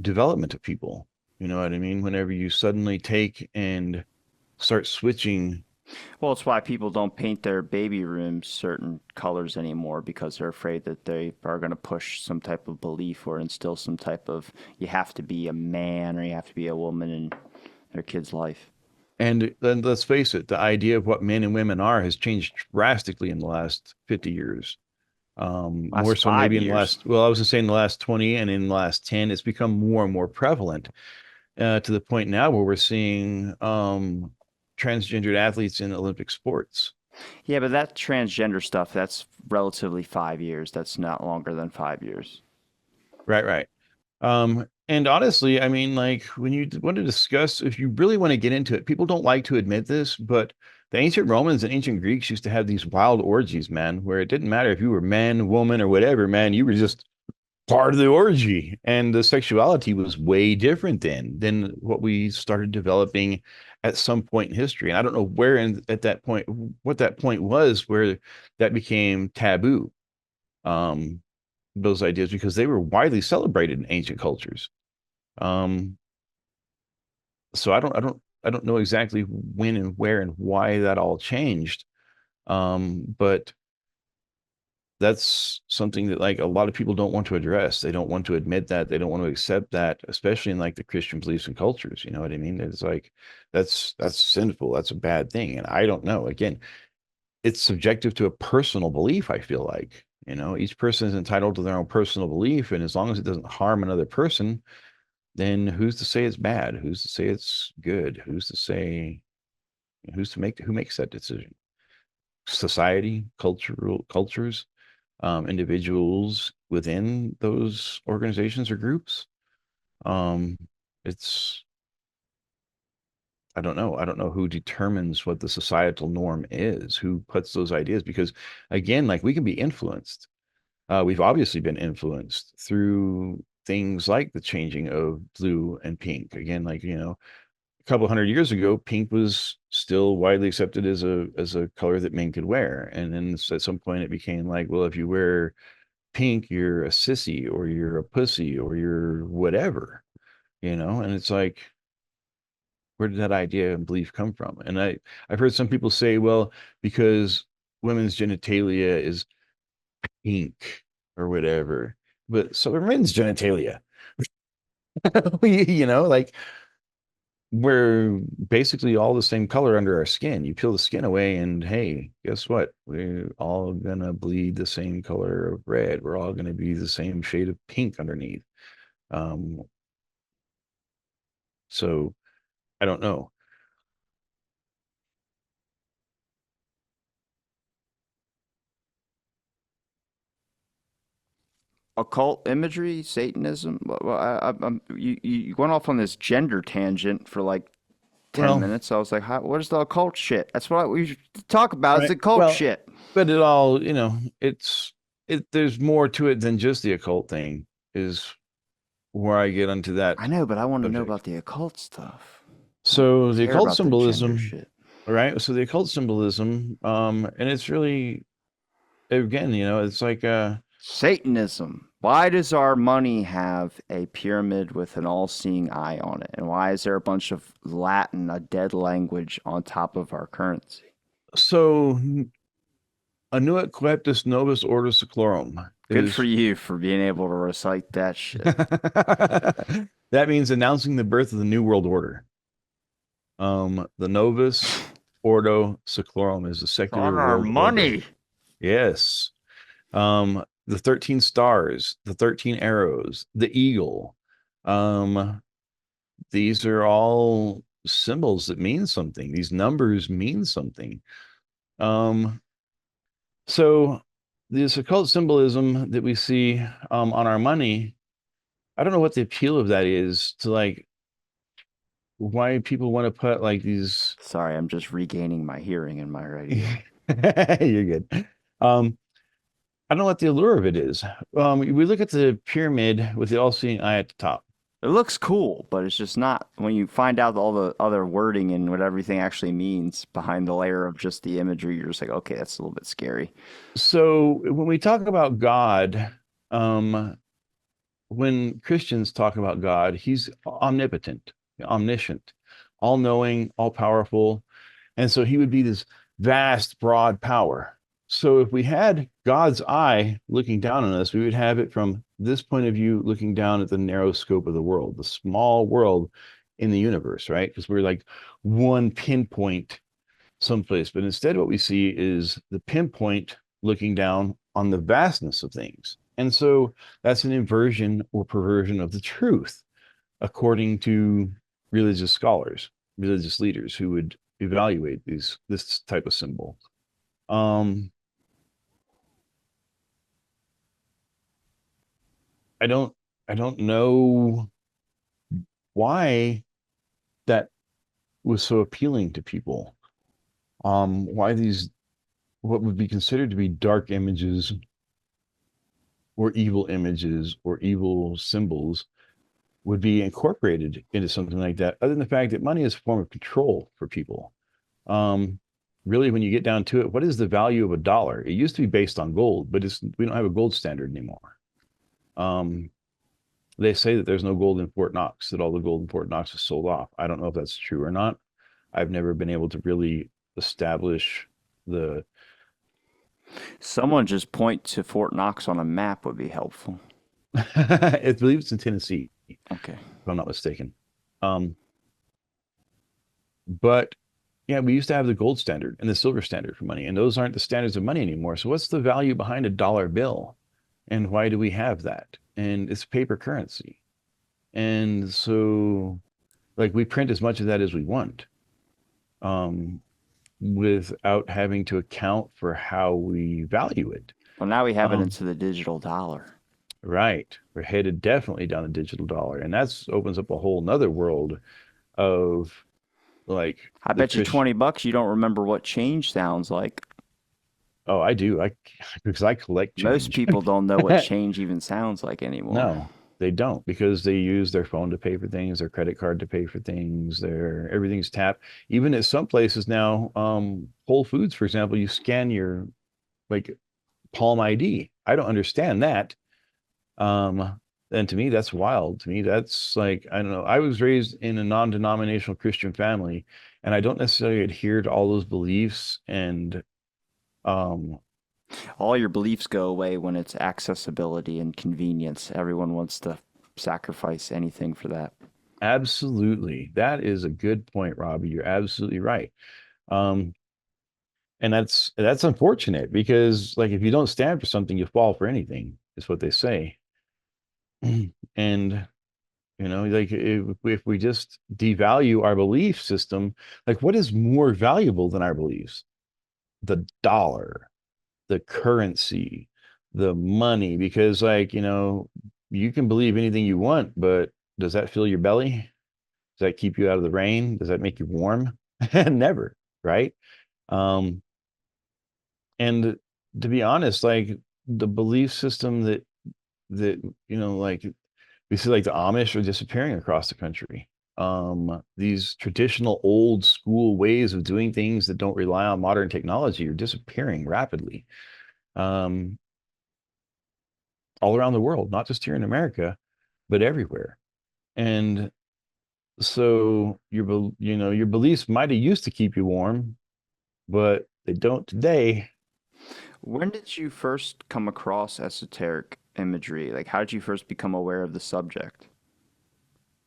development of people. You know what I mean? Whenever you suddenly take and start switching. Well, it's why people don't paint their baby rooms certain colors anymore because they're afraid that they are going to push some type of belief or instill some type of you have to be a man or you have to be a woman in their kid's life. And then let's face it, the idea of what men and women are has changed drastically in the last 50 years. More Last so maybe five in the years. last, well, I was just saying the last 20, and in the last 10, it's become more and more prevalent, to the point now where we're seeing transgendered athletes in Olympic sports. Yeah, but that transgender stuff, that's relatively 5 years. That's not longer than 5 years. Right, right. And honestly, I mean, like when you want to discuss, if you really want to get into it, people don't like to admit this, but the ancient Romans and ancient Greeks used to have these wild orgies, man, where it didn't matter if you were man, woman, or whatever, man, you were just part of the orgy. And the sexuality was way different then than what we started developing at some point in history. And I don't know where at that point, what that point was where that became taboo. Um, those ideas, because they were widely celebrated in ancient cultures. Um, so I don't know exactly when and where and why that all changed. But that's something that like a lot of people don't want to address. They don't want to admit that. They don't want to accept that, especially in like the Christian beliefs and cultures. You know what I mean? It's like that's sinful. That's a bad thing. And I don't know. Again, it's subjective to a personal belief, I feel like. Each person is entitled to their own personal belief, and as long as it doesn't harm another person, then who's to say it's bad? Who's to say it's good? Who makes that decision? Society, cultures, individuals within those organizations or groups. Um, it's I don't know. I don't know who determines what the societal norm is, who puts those ideas, because again, like we can be influenced. We've obviously been influenced through things like the changing of blue and pink. Again, like, couple hundred years ago, pink was still widely accepted as a color that men could wear. And then at some point it became like, well, if you wear pink, you're a sissy or you're a pussy or you're whatever, and it's like, where did that idea and belief come from? And I've heard some people say, well, because women's genitalia is pink or whatever, but so are men's genitalia. Like we're basically all the same color under our skin. You peel the skin away, and hey, guess what? We're all gonna bleed the same color of red. We're all gonna be the same shade of pink underneath. Um, so I don't know. Occult imagery, Satanism. Well, you went off on this gender tangent for like 10 Well, minutes. I was like, where's the occult shit? That's what we should talk about, is right. the occult Well, shit. but it all, there's more to it than just the occult thing, is where I get onto that I know, but I want to know subject. about the occult stuff. I don't So the care occult about the gender symbolism, shit. all right? So the occult symbolism, and it's really, again, it's like Satanism. Why does our money have a pyramid with an all seeing eye on it? And why is there a bunch of Latin, a dead language, on top of our currency? so annuit coeptis novus ordo seclorum Good for is you for being able to recite that shit. that means announcing the birth of the new world order. The novus ordo seclorum is the On secular our world order. money. Yes. The 13 stars, the 13 arrows, the eagle. Um, these are all symbols that mean something. These numbers mean something. Um, so this occult symbolism that we see on our money, I don't know what the appeal of that is, to like why people want to put like these. Sorry, I'm just regaining my hearing in my right ear. You're good. I don't know what the allure of it is. We look at the pyramid with the all-seeing eye at the top. It looks cool, but it's just not when you find out all the other wording and what everything actually means behind the layer of just the imagery. You're just like, okay, that's a little bit scary. So when we talk about God, um, when Christians talk about God, he's omnipotent, omniscient, all-knowing, all-powerful. And so he would be this vast, broad power. So if we had God's eye looking down on us, we would have it from this point of view, looking down at the narrow scope of the world, the small world in the universe, right? Because we're like one pinpoint someplace. But instead, what we see is the pinpoint looking down on the vastness of things. And so that's an inversion or perversion of the truth, according to religious scholars, religious leaders who would evaluate this type of symbol. Um, I don't I don't know why that was so appealing to people. Why these what would be considered to be dark images or evil symbols would be incorporated into something like that, other than the fact that money is a form of control for people. Um, Really, when you get down to it, what is the value of a dollar? It used to be based on gold, but we don't have a gold standard anymore. Um, they say that there's no gold in Fort Knox, that all the gold in Fort Knox is sold off. I don't know if that's true or not. I've never been able to really establish the. Someone just point to Fort Knox on a map would be helpful. I believe it's in Tennessee, if Okay. I'm not mistaken. Um, but yeah, we used to have the gold standard and the silver standard for money, and those aren't the standards of money anymore. So what's the value behind a dollar bill? And why do we have that? And it's paper currency. And so like we print as much of that as we want, um, without having to account for how we value it. Well, now we have it Um, into the digital dollar. right. We're headed definitely down the digital dollar. And that's opens up a whole nother world of like I the bet you Christian. 20 bucks you don't remember what change sounds like. Oh, I do. I because I collect Most change. people don't know what change even sounds like anymore. No. They don't, because they use their phone to pay for things, their credit card to pay for things, their everything's tapped. Even at some places now, Whole Foods, for example, you scan your like Palm ID. I don't understand that. And to me, that's wild. To me, that's like, I don't know. I was raised in a non-denominational Christian family, and I don't necessarily adhere to all those beliefs. And um, All your beliefs go away when it's accessibility and convenience. Everyone wants to sacrifice anything for that. absolutely, that is a good point, Robbie. You're absolutely right. Um, and that's unfortunate because, like, if you don't stand for something, you fall for anything, is what they say. And like if we just devalue our belief system, like what is more valuable than our beliefs? The dollar, the currency, the money, because you can believe anything you want, but does that fill your belly? Does that keep you out of the rain? Does that make you warm? Never, right? Um, and to be honest, like the belief system that like we see like the Amish are disappearing across the country. These traditional old school ways of doing things that don't rely on modern technology are disappearing rapidly. Um, all around the world, not just here in America, but everywhere. And so your beliefs might have used to keep you warm, but they don't today. When did you first come across esoteric imagery? Like, how did you first become aware of the subject?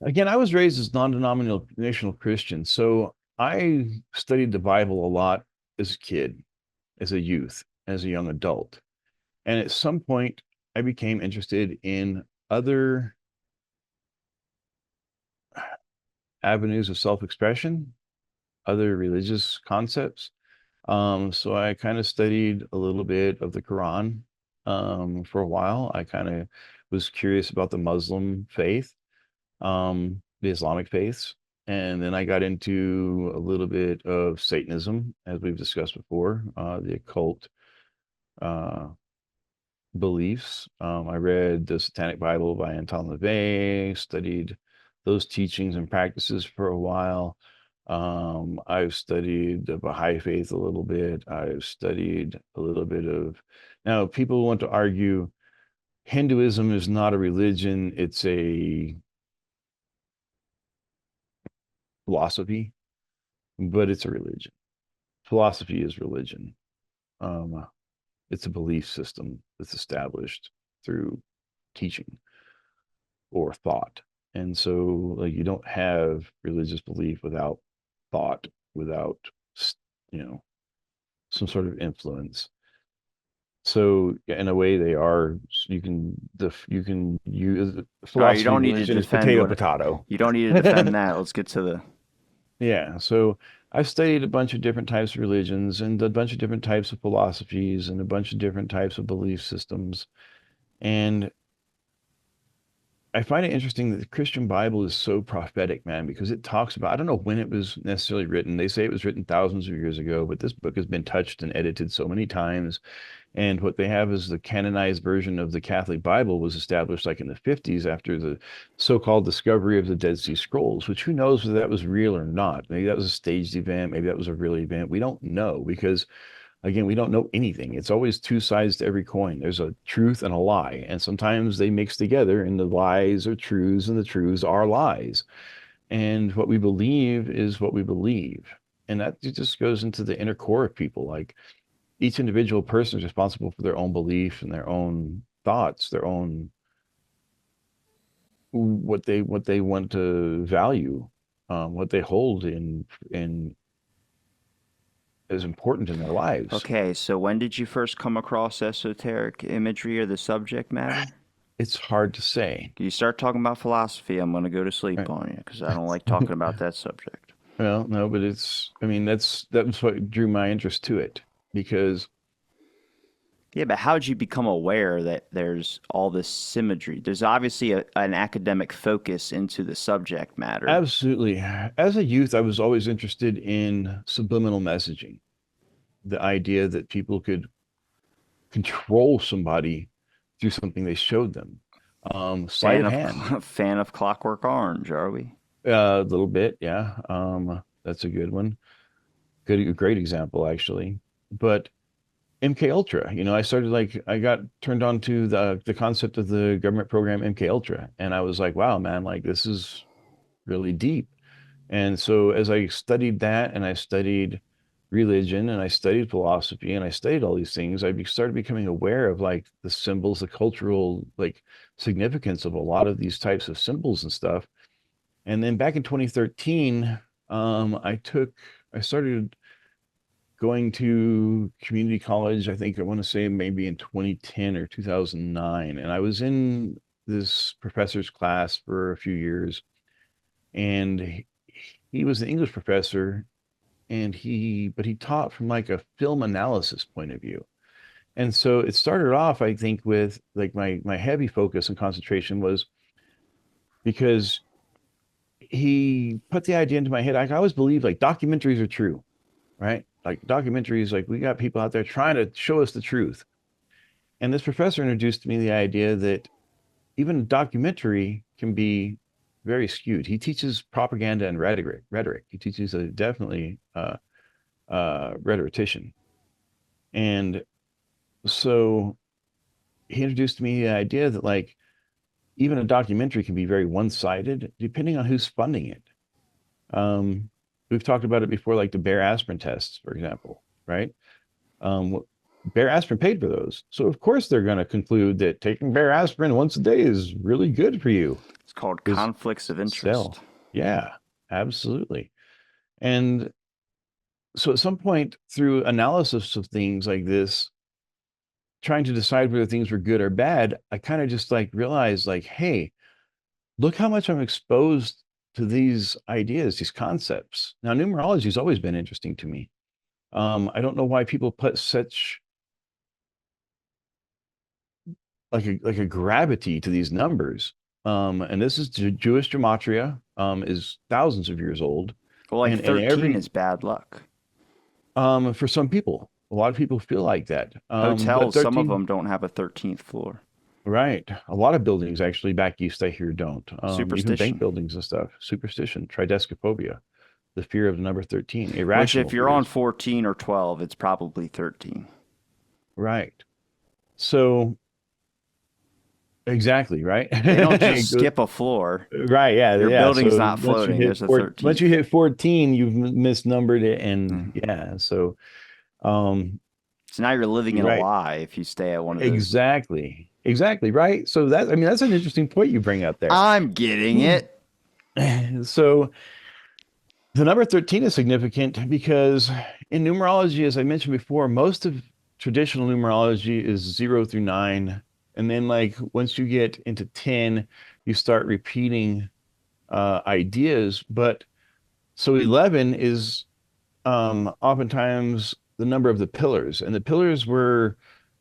Again, I was raised as non-denominational Christian, so I studied the Bible a lot as a kid, as a youth, as a young adult. And at some point, I became interested in other avenues of self-expression, other religious concepts. So I kind of studied a little bit of the Quran for a while. I kind of was curious about the Muslim faith, the Islamic faiths. And then I got into a little bit of Satanism, as we've discussed before, the occult uh, beliefs. I read the Satanic Bible by Anton LaVey, studied those teachings and practices for a while. I've studied the Baha'i faith a little bit. I've studied a little bit of, now people want to argue Hinduism is not a religion, it's a philosophy, but it's a religion. Philosophy is religion. Um, it's a belief system that's established through teaching or thought. And so, like, you don't have religious belief without thought, without, you know, some sort of influence. So, in a way, they are, you can use All right, you philosophy, don't need to religion is defend potato, what potato. you don't need to defend that. Let's get to the Yeah. So, I've studied a bunch of different types of religions and a bunch of different types of philosophies and a bunch of different types of belief systems. And I find it interesting that the Christian Bible is so prophetic, man, because it talks about, I don't know when it was necessarily written. They say it was written thousands of years ago, but this book has been touched and edited so many times. And what they have is the canonized version of the Catholic Bible was established like in the 50s after the so-called discovery of the Dead Sea Scrolls, which who knows whether that was real or not. Maybe that was a staged event. Maybe that was a real event. We don't know because again, we don't know anything. It's always two sides to every coin. There's a truth and a lie, and sometimes they mix together, and the lies are truths, and the truths are lies. And what we believe is what we believe, and that just goes into the inner core of people. Like each individual person is responsible for their own belief and their own thoughts, their own what they want to value, what they hold in as important in their lives. Okay, so when did you first come across esoteric imagery or the subject matter? It's hard to say. You start talking about philosophy, I'm going to go to sleep Right? on you because I don't like talking about that subject. Well, no, but I mean, that was what drew my interest to it because Yeah, but how did you become aware that there's all this symmetry? There's obviously an academic focus into the subject matter. absolutely, as a youth, I was always interested in subliminal messaging, the idea that people could control somebody through something they showed them, Sleight of hand, Fan of Clockwork Orange, are we? a little bit, yeah. That's a good one. Great example, actually. But MK Ultra, I started like I got turned on to the concept of the government program MK Ultra, and I was like, wow, man, like this is really deep. And so as I studied that and I studied religion and I studied philosophy and I studied all these things, started becoming aware of like the symbols, the cultural like significance of a lot of these types of symbols and stuff. And then back in 2013, I started going to community college. I think I want to say maybe in 2010 or 2009. And I was in this professor's class for a few years, and he was an English professor, and but he taught from like a film analysis point of view. And so it started off, I think, with like my heavy focus and concentration was because he put the idea into my head. I always believe like documentaries are true, right? Like documentaries, like we got people out there trying to show us the truth. And this professor introduced to me the idea that even a documentary can be very skewed. He teaches propaganda and rhetoric. He teaches a definitely rhetorician. And so he introduced to me the idea that like even a documentary can be very one-sided depending on who's funding it. Um, we've talked about it before, like the Bear aspirin tests, for example, right? Um, Bear aspirin paid for those. So of course they're going to conclude that taking Bear aspirin once a day is really good for you It's called because conflicts of interest. sell. Yeah, absolutely. And so at some point through analysis of things like this, trying to decide whether things were good or bad, I kind of just like realized like, hey, look how much I'm exposed to these ideas, these concepts. Now, numerology has always been interesting to me. I don't know why people put such like a gravity to these numbers. And this is Jewish gematria, is thousands of years old, Well, like and 13 every is bad luck. for some people, a lot of people feel like that. But Hotels, some of 13, them don't have a 13th floor. right? A lot of buildings actually back east, I hear, don't. Even bank Superstition. buildings and stuff. Superstition, tridescophobia, the fear of the number 13, Which, if irrational you're on fears. 14 or 12, it's probably 13. Right. So exactly, right? They don't just skip a floor. Right, yeah, Your yeah. building's So not floating. There's a once you 13th. hit 14, you've misnumbered it, and Mm. yeah. So um So now you're living in you're a right. lie if you stay at one of those. Exactly. Exactly, right? So that I mean that's an interesting point you bring up there. I'm getting it. So the number 13 is significant because in numerology, as I mentioned before, most of traditional numerology is 0 through 9. And then, like, once you get into 10, you start repeating ideas. But so 11 is oftentimes the number of the pillars. And the pillars were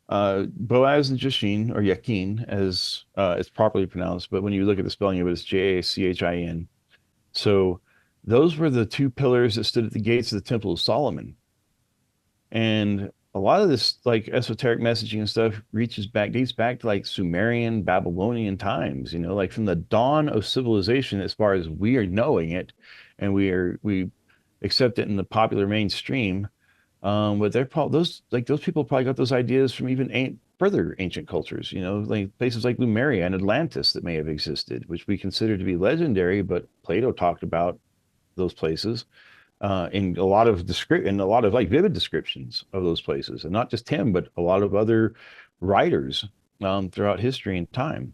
Boaz and Jashin, or Yakin, as it's properly pronounced. But when you look at the spelling of it, it's Jachin. So those were the two pillars that stood at the gates of the Temple of Solomon. And a lot of this like esoteric messaging and stuff dates back to like Sumerian, Babylonian times, like from the dawn of civilization as far as we are knowing it, and we accept it in the popular mainstream. But they're probably those people probably got those ideas from even further ancient cultures, like places like Lemuria and Atlantis that may have existed, which we consider to be legendary, but Plato talked about those places in a lot of like vivid descriptions of those places, and not just him, but a lot of other writers throughout history and time.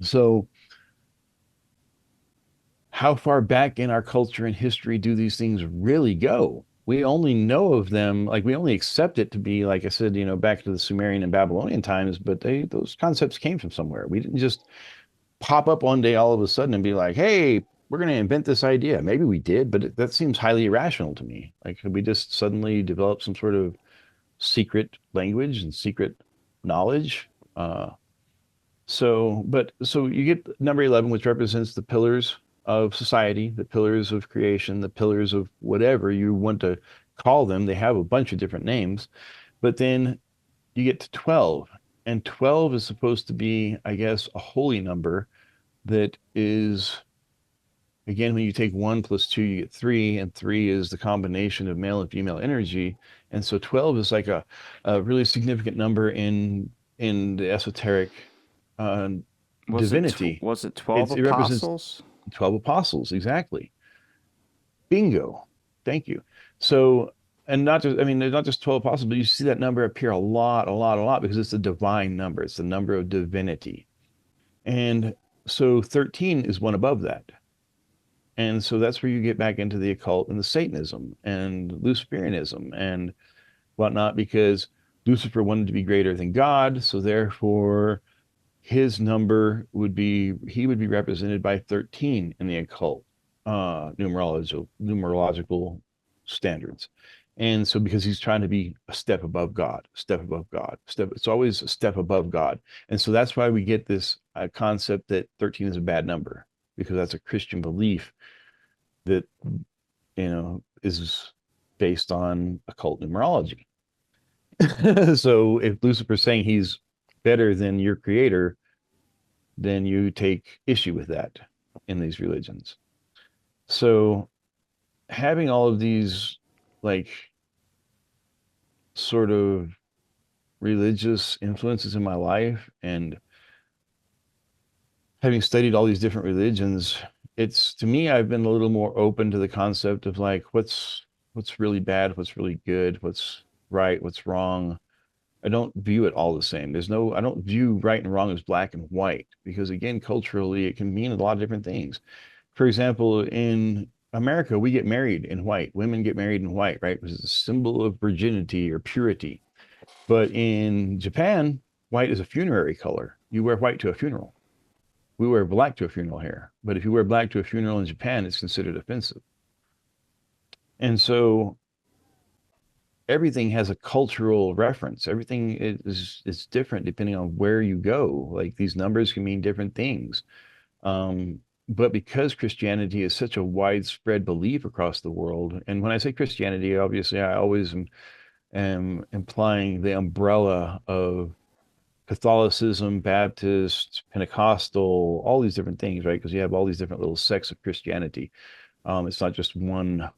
So, how far back in our culture and history do these things really go? We only know of them, like we only accept it to be, like I said, back to the Sumerian and Babylonian times, but those concepts came from somewhere. We didn't just pop up one day all of a sudden and be like, hey, we're going to invent this idea. Maybe we did, but that seems highly irrational to me. Like, could we just suddenly develop some sort of secret language and secret knowledge? So you get number 11, which represents the pillars of society, the pillars of creation, the pillars of whatever you want to call them. They have a bunch of different names, but then you get to 12. And 12 is supposed to be, I guess, a holy number that is, again, when you take 1 plus 2, you get 3, and 3 is the combination of male and female energy. And so 12 is like a really significant number in the esoteric uh, divinity. Was it 12 It represents apostles? 12 apostles, exactly. Bingo. Thank you. So, and not just, I mean, they're not just 12 apostles, but you see that number appear a lot, because it's a divine number. It's the number of divinity. And so 13 is one above that. And so that's where you get back into the occult and the Satanism and Luciferianism and whatnot, because Lucifer wanted to be greater than God. So therefore, his number would be, he would be represented by 13 in the occult numerological standards. And so because he's trying to be a step above God, step above God, it's always a step above God. And so that's why we get this concept that 13 is a bad number, because that's a Christian belief that, is based on occult numerology. So if Lucifer's saying he's better than your creator, then you take issue with that in these religions. So having all of these, like, sort of religious influences in my life, and having studied all these different religions, it's, to me, I've been a little more open to the concept of like what's really bad, what's really good, what's right, what's wrong. I don't view it all the same. I don't view right and wrong as black and white, because again, culturally, it can mean a lot of different things. For example, in America, we get married in white. Women get married in white, right? Which is a symbol of virginity or purity. But in Japan, white is a funerary color. You wear white to a funeral. We wear black to a funeral here. But if you wear black to a funeral in Japan, it's considered offensive. And so everything has a cultural reference. Everything is different depending on where you go. Like, these numbers can mean different things. But because Christianity is such a widespread belief across the world, and when I say Christianity, obviously I always am implying the umbrella of Catholicism, Baptist, Pentecostal, all these different things, right? Because you have all these different little sects of Christianity. It's not just one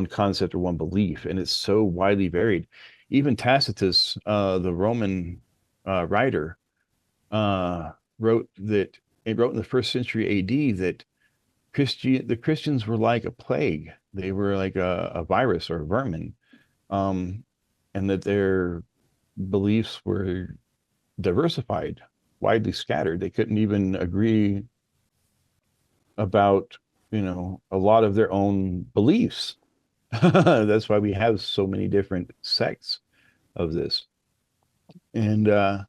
concept or one belief, and it's so widely varied. Even Tacitus, the Roman writer, uh, wrote that it wrote in the first century AD that the Christians were like a plague. They were like a virus or a vermin, um, and that their beliefs were diversified, widely scattered. They couldn't even agree about, a lot of their own beliefs. That's why we have so many different sects of this. And then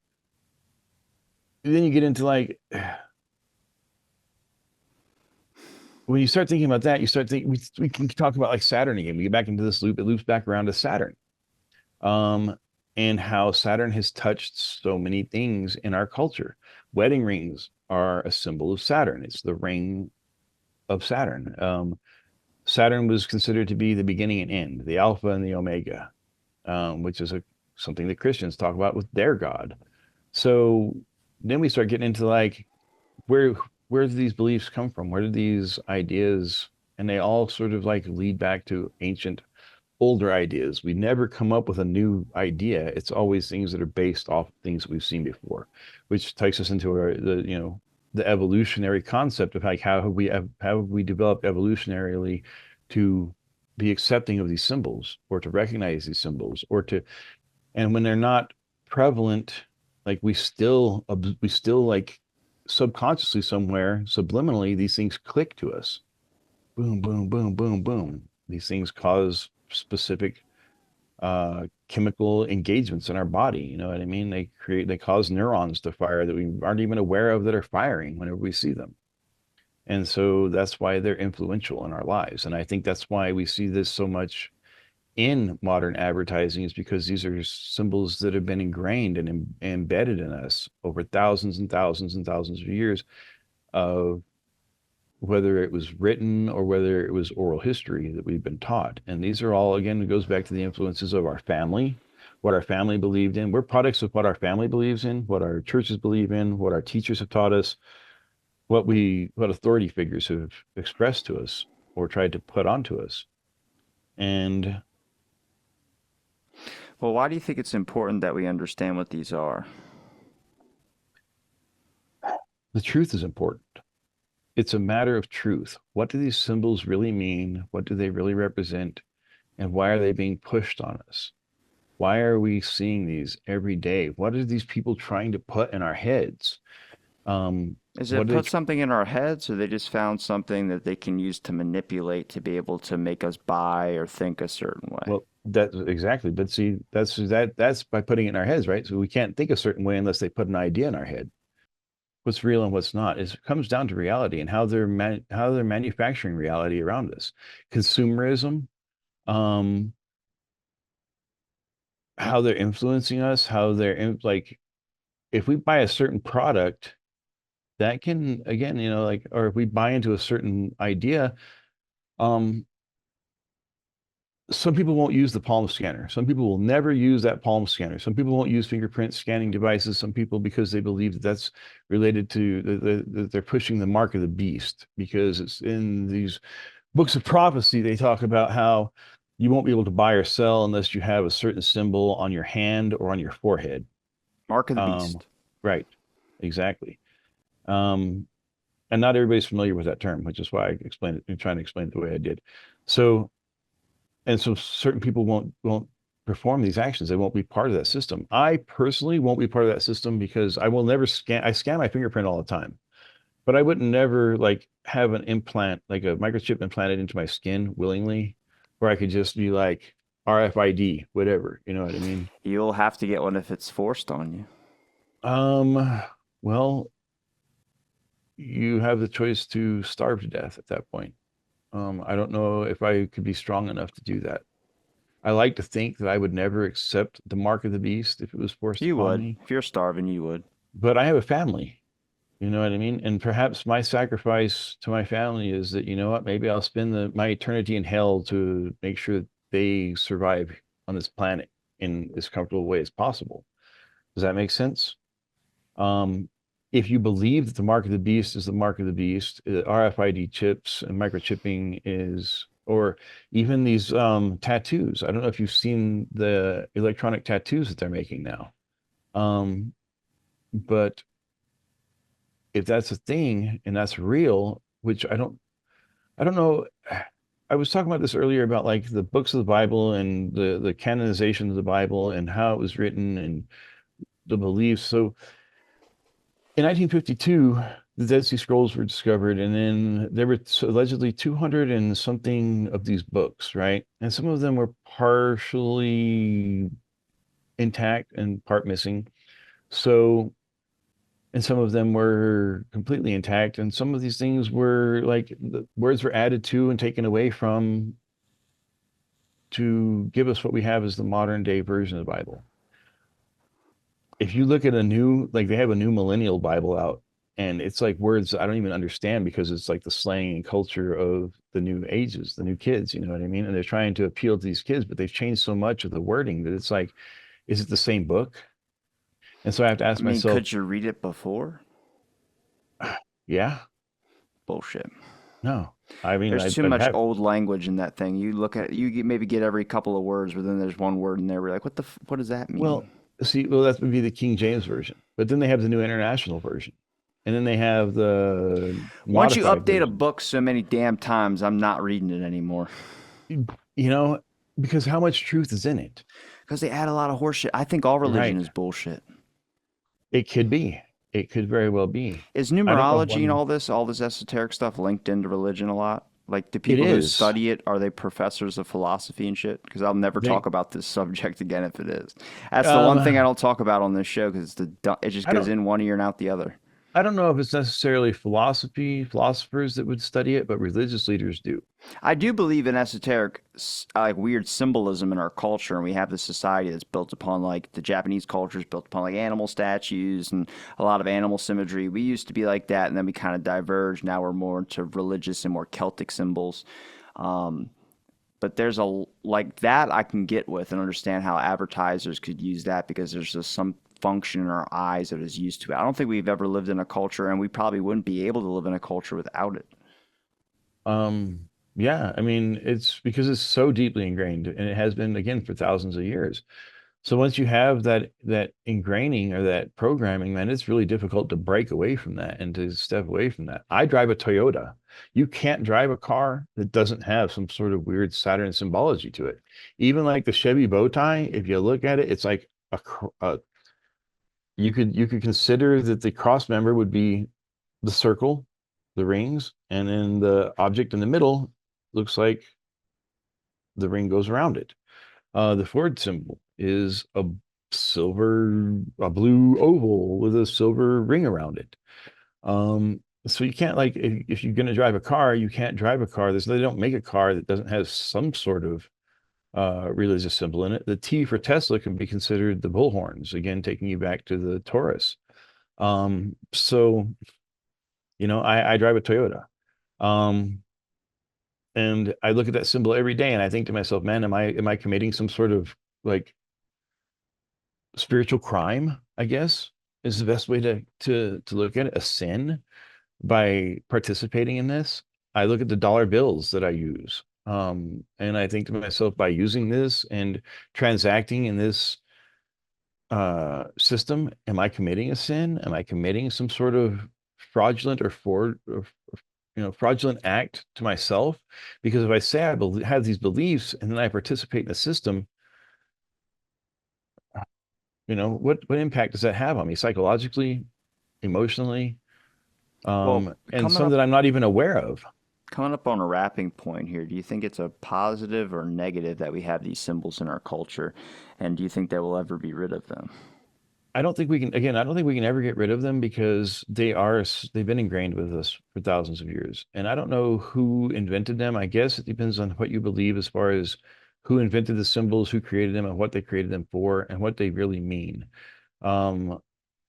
you get into like, when you start thinking about that, you start thinking, we can talk about like Saturn again. We get back into this loop, it loops back around to Saturn. Um, and how Saturn has touched so many things in our culture. Wedding rings are a symbol of Saturn. It's the ring of Saturn. Saturn was considered to be the beginning and end, the Alpha and the Omega, which is something that Christians talk about with their God. So then we start getting into like, where where do these beliefs come from? Where do these ideas, and they all sort of like lead back to ancient, older ideas. We never come up with a new idea. It's always things that are based off things that we've seen before, which takes us into the evolutionary concept of like how have we developed evolutionarily to be accepting of these symbols, or to recognize these symbols, or to, and when they're not prevalent, like we still like subconsciously somewhere subliminally these things click to us. Boom, boom, boom, boom, boom. These things cause specific chemical engagements in our body. You know what I mean? They cause neurons to fire that we aren't even aware of that are firing whenever we see them. And so that's why they're influential in our lives. And I think that's why we see this so much in modern advertising, is because these are symbols that have been ingrained and embedded in us over thousands and thousands and thousands of years of, whether it was written or whether it was oral history that we've been taught. And these are all, again, it goes back to the influences of our family, what our family believed in. We're products of what our family believes in, what our churches believe in, what our teachers have taught us, what authority figures have expressed to us or tried to put onto us. And Well, why do you think it's important that we understand what these are? the truth is important. It's a matter of truth. What do these symbols really mean? What do they really represent? And why are they being pushed on us? Why are we seeing these every day? What are these people trying to put in our heads? Is it What are they? put something in our heads, or they just found something that they can use to manipulate to be able to make us buy or think a certain way? Well, that's exactly. But see, that's by putting it in our heads, right? So we can't think a certain way unless they put an idea in our head. What's real and what's not is it comes down to reality and how they're manufacturing reality around us. Consumerism, um, how they're influencing us, like if we buy a certain product, that can again, like, or if we buy into a certain idea, um, some people won't use the palm scanner. Some people will never use that palm scanner. Some people won't use fingerprint scanning devices. Some people, because they believe that that's related to they're pushing the mark of the beast, because it's in these books of prophecy. They talk about how you won't be able to buy or sell unless you have a certain symbol on your hand or on your forehead. Mark of the Um, beast. right, exactly. Um, and not everybody's familiar with that term, which is why I explained it. I'm trying to explain it the way I did. So so certain people won't perform these actions. They won't be part of that system. I personally won't be part of that system because I will never scan. I scan my fingerprint all the time, but I would never like have an implant, like a microchip implanted into my skin willingly, where I could just be like RFID, whatever. You know what I mean? You'll have to get one if it's forced on you. Well, you have the choice to starve to death at that point. I don't know if I could be strong enough to do that. I like to think that I would never accept the mark of the beast if it was forced You upon would. me, If you're starving, you would. but I have a family. You know what I mean? And perhaps my sacrifice to my family is that, you know what, maybe I'll spend my eternity in hell to make sure that they survive on this planet in as comfortable a way as possible. Does that make sense? Um, if you believe that the mark of the beast is the mark of the beast, RFID chips and microchipping is, or even these tattoos. I don't know if you've seen the electronic tattoos that they're making now. Um, but if that's a thing and that's real, which I don't know. I was talking about this earlier about like the books of the Bible and the canonization of the Bible and how it was written and the beliefs. So in 1952, the Dead Sea Scrolls were discovered, and then there were allegedly 200 and something of these books, right? And some of them were partially intact and part missing. So, and some of them were completely intact, and some of these things were like the words were added to and taken away from to give us what we have as the modern day version of the Bible. If you look at like they have a new millennial Bible out, and it's like words I don't even understand because it's like the slang and culture of the new ages, the new kids, you know what I mean? And they're trying to appeal to these kids, but they've changed so much of the wording that it's like, is it the same book? And so I have to I ask mean, myself, could you read it before? yeah, Bullshit. no. I mean, There's too I'd much have, old language in that thing. You look at maybe get every couple of words, but then there's one word in there. We're like, what does that mean? well, see, well, that would be the King James version, but then they have the New International version, and then they have the Once you modified update a version. book so many damn times, I'm not reading it anymore You know, because how much truth is in it, because they add a lot of horseshit. I think all religion right? is bullshit. It could be. It could very well be. Is I don't know numerology and one. all this esoteric stuff linked into religion a lot? Like, do It people who is. study it, are they professors of philosophy and shit? Because I'll never talk They about this subject again if it is. That's the one thing I um don't talk about on this show because it just I goes don't in one ear and out the other. I don't know if it's necessarily philosophers that would study it, but religious leaders do. I do believe in esoteric, like weird symbolism in our culture, and we have this society that's built upon like the Japanese culture is built upon like animal statues and a lot of animal symmetry. We used to be like that, and then we kind of diverged. Now we're more into religious and more Celtic symbols. Um, but there's a like that I can get with and understand how advertisers could use that because there's just some function in our eyes that is used to it. I don't think we've ever lived in a culture, and we probably wouldn't be able to live in a culture without it. Yeah, I mean, it's because it's so deeply ingrained and it has been again for thousands of years. So once you have that ingraining or that programming, man, it's really difficult to break away from that and to step away from that. I drive a Toyota. You can't drive a car that doesn't have some sort of weird Saturn symbology to it. Even like the Chevy bow tie, if you look at it, it's like a you could consider that the cross member would be the circle, the rings, and then the object in the middle looks like the ring goes around it. The Ford symbol is a blue oval with a silver ring around it. So you can't like if you're going to drive a car, you can't drive a car. They don't make a car that doesn't have some sort of religious symbol in it. The T for Tesla can be considered the bullhorns, again, taking you back to the Taurus. So I drive a Toyota. Um, and I look at that symbol every day and I think to myself, man, am I committing some sort of like spiritual crime, I guess, is the best way to look at it, a sin by participating in this. I look at the dollar bills that I use. And I think to myself, by using this and transacting in this system, am I committing a sin? Am I committing some sort of fraudulent fraudulent act to myself? Because if I say have these beliefs and then I participate in the system, what impact does that have on me psychologically, emotionally, Well, and coming some up that I'm not even aware of? coming up on a wrapping point here, do you think it's a positive or negative that we have these symbols in our culture, and do you think that we'll ever be rid of them? I don't think we can, again, I don't think we can ever get rid of them because they've been ingrained with us for thousands of years. And I don't know who invented them. I guess it depends on what you believe as far as who invented the symbols, who created them, and what they created them for, and what they really mean. Um,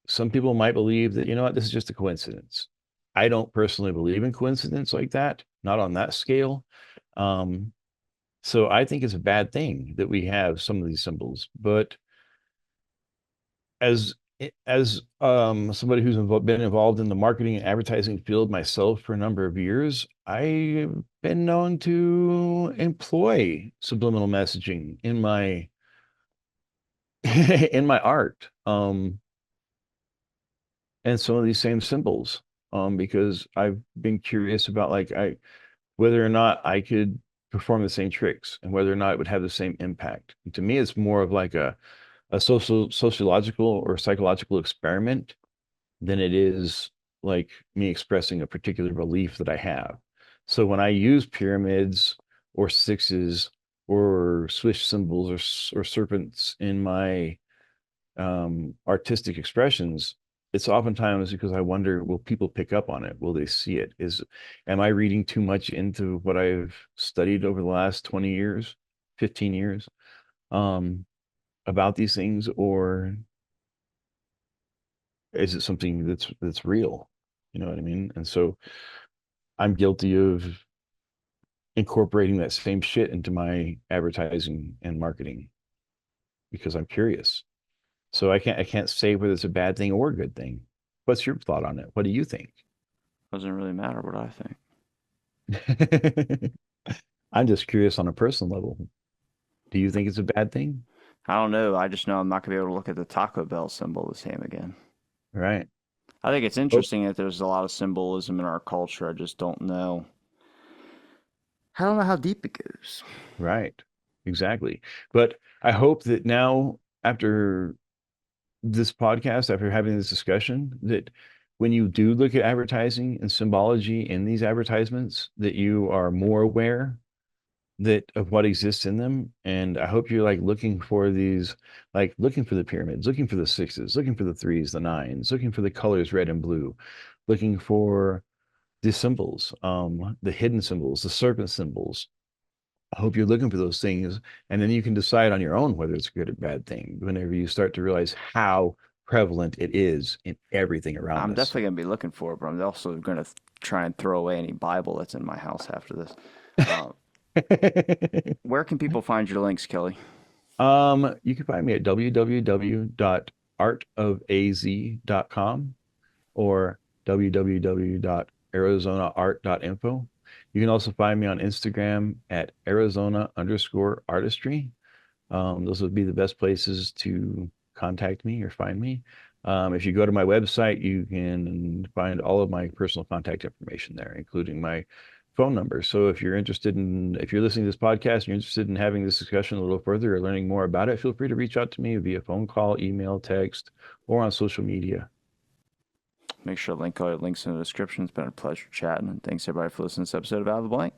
some people might believe that, you know what, this is just a coincidence. I don't personally believe in coincidence like that, not on that scale. Um, so I think it's a bad thing that we have some of these symbols, but as somebody who's been involved in the marketing and advertising field myself for a number of years, I've been known to employ subliminal messaging in my in my art. And some of these same symbols, because I've been curious about whether or not I could perform the same tricks and whether or not it would have the same impact. And to me, it's more of like a sociological or psychological experiment than it is like me expressing a particular belief that I have. So when I use pyramids or sixes or swish symbols or serpents in my artistic expressions, it's oftentimes because I wonder, will people pick up on it? Will they see it? Am I reading too much into what I've studied over the last 20 years, 15 years, um, about these things, or is it something that's real? You know what I mean? And so I'm guilty of incorporating that same shit into my advertising and marketing because I'm curious. So I can't say whether it's a bad thing or a good thing. What's your thought on it? What do you think? Doesn't really matter what I think. I'm just curious on a personal level. Do you think it's a bad thing? I don't know. I just know I'm not gonna be able to look at the Taco Bell symbol the same again. Right. I think it's Oh, interesting that there's a lot of symbolism in our culture. I just don't know. I don't know how deep it goes. right. Exactly. But I hope that now, after this podcast, after having this discussion, that when you do look at advertising and symbology in these advertisements, that you are more aware that of what exists in them. And I hope you're like looking for these, like looking for the pyramids, looking for the sixes, looking for the threes, the nines, looking for the colors red and blue, looking for the symbols, the hidden symbols, the serpent symbols. I hope you're looking for those things, and then you can decide on your own whether it's a good or bad thing whenever you start to realize how prevalent it is in everything around I'm us. definitely gonna be looking for it, but I'm also gonna try and throw away any Bible that's in my house after this. Uh, Where can people find your links, Kelly? You can find me at www.artofaz.com or www.arizonaart.info. You can also find me on Instagram at Arizona_artistry. Those would be the best places to contact me or find me. If you go to my website, you can find all of my personal contact information there, including my phone number. So if you're listening to this podcast and you're interested in having this discussion a little further or learning more about it, feel free to reach out to me via phone call, email, text, or on social media. Make sure to link all your links in the description. It's been a pleasure chatting, and thanks everybody for listening to this episode of Out of the Blank.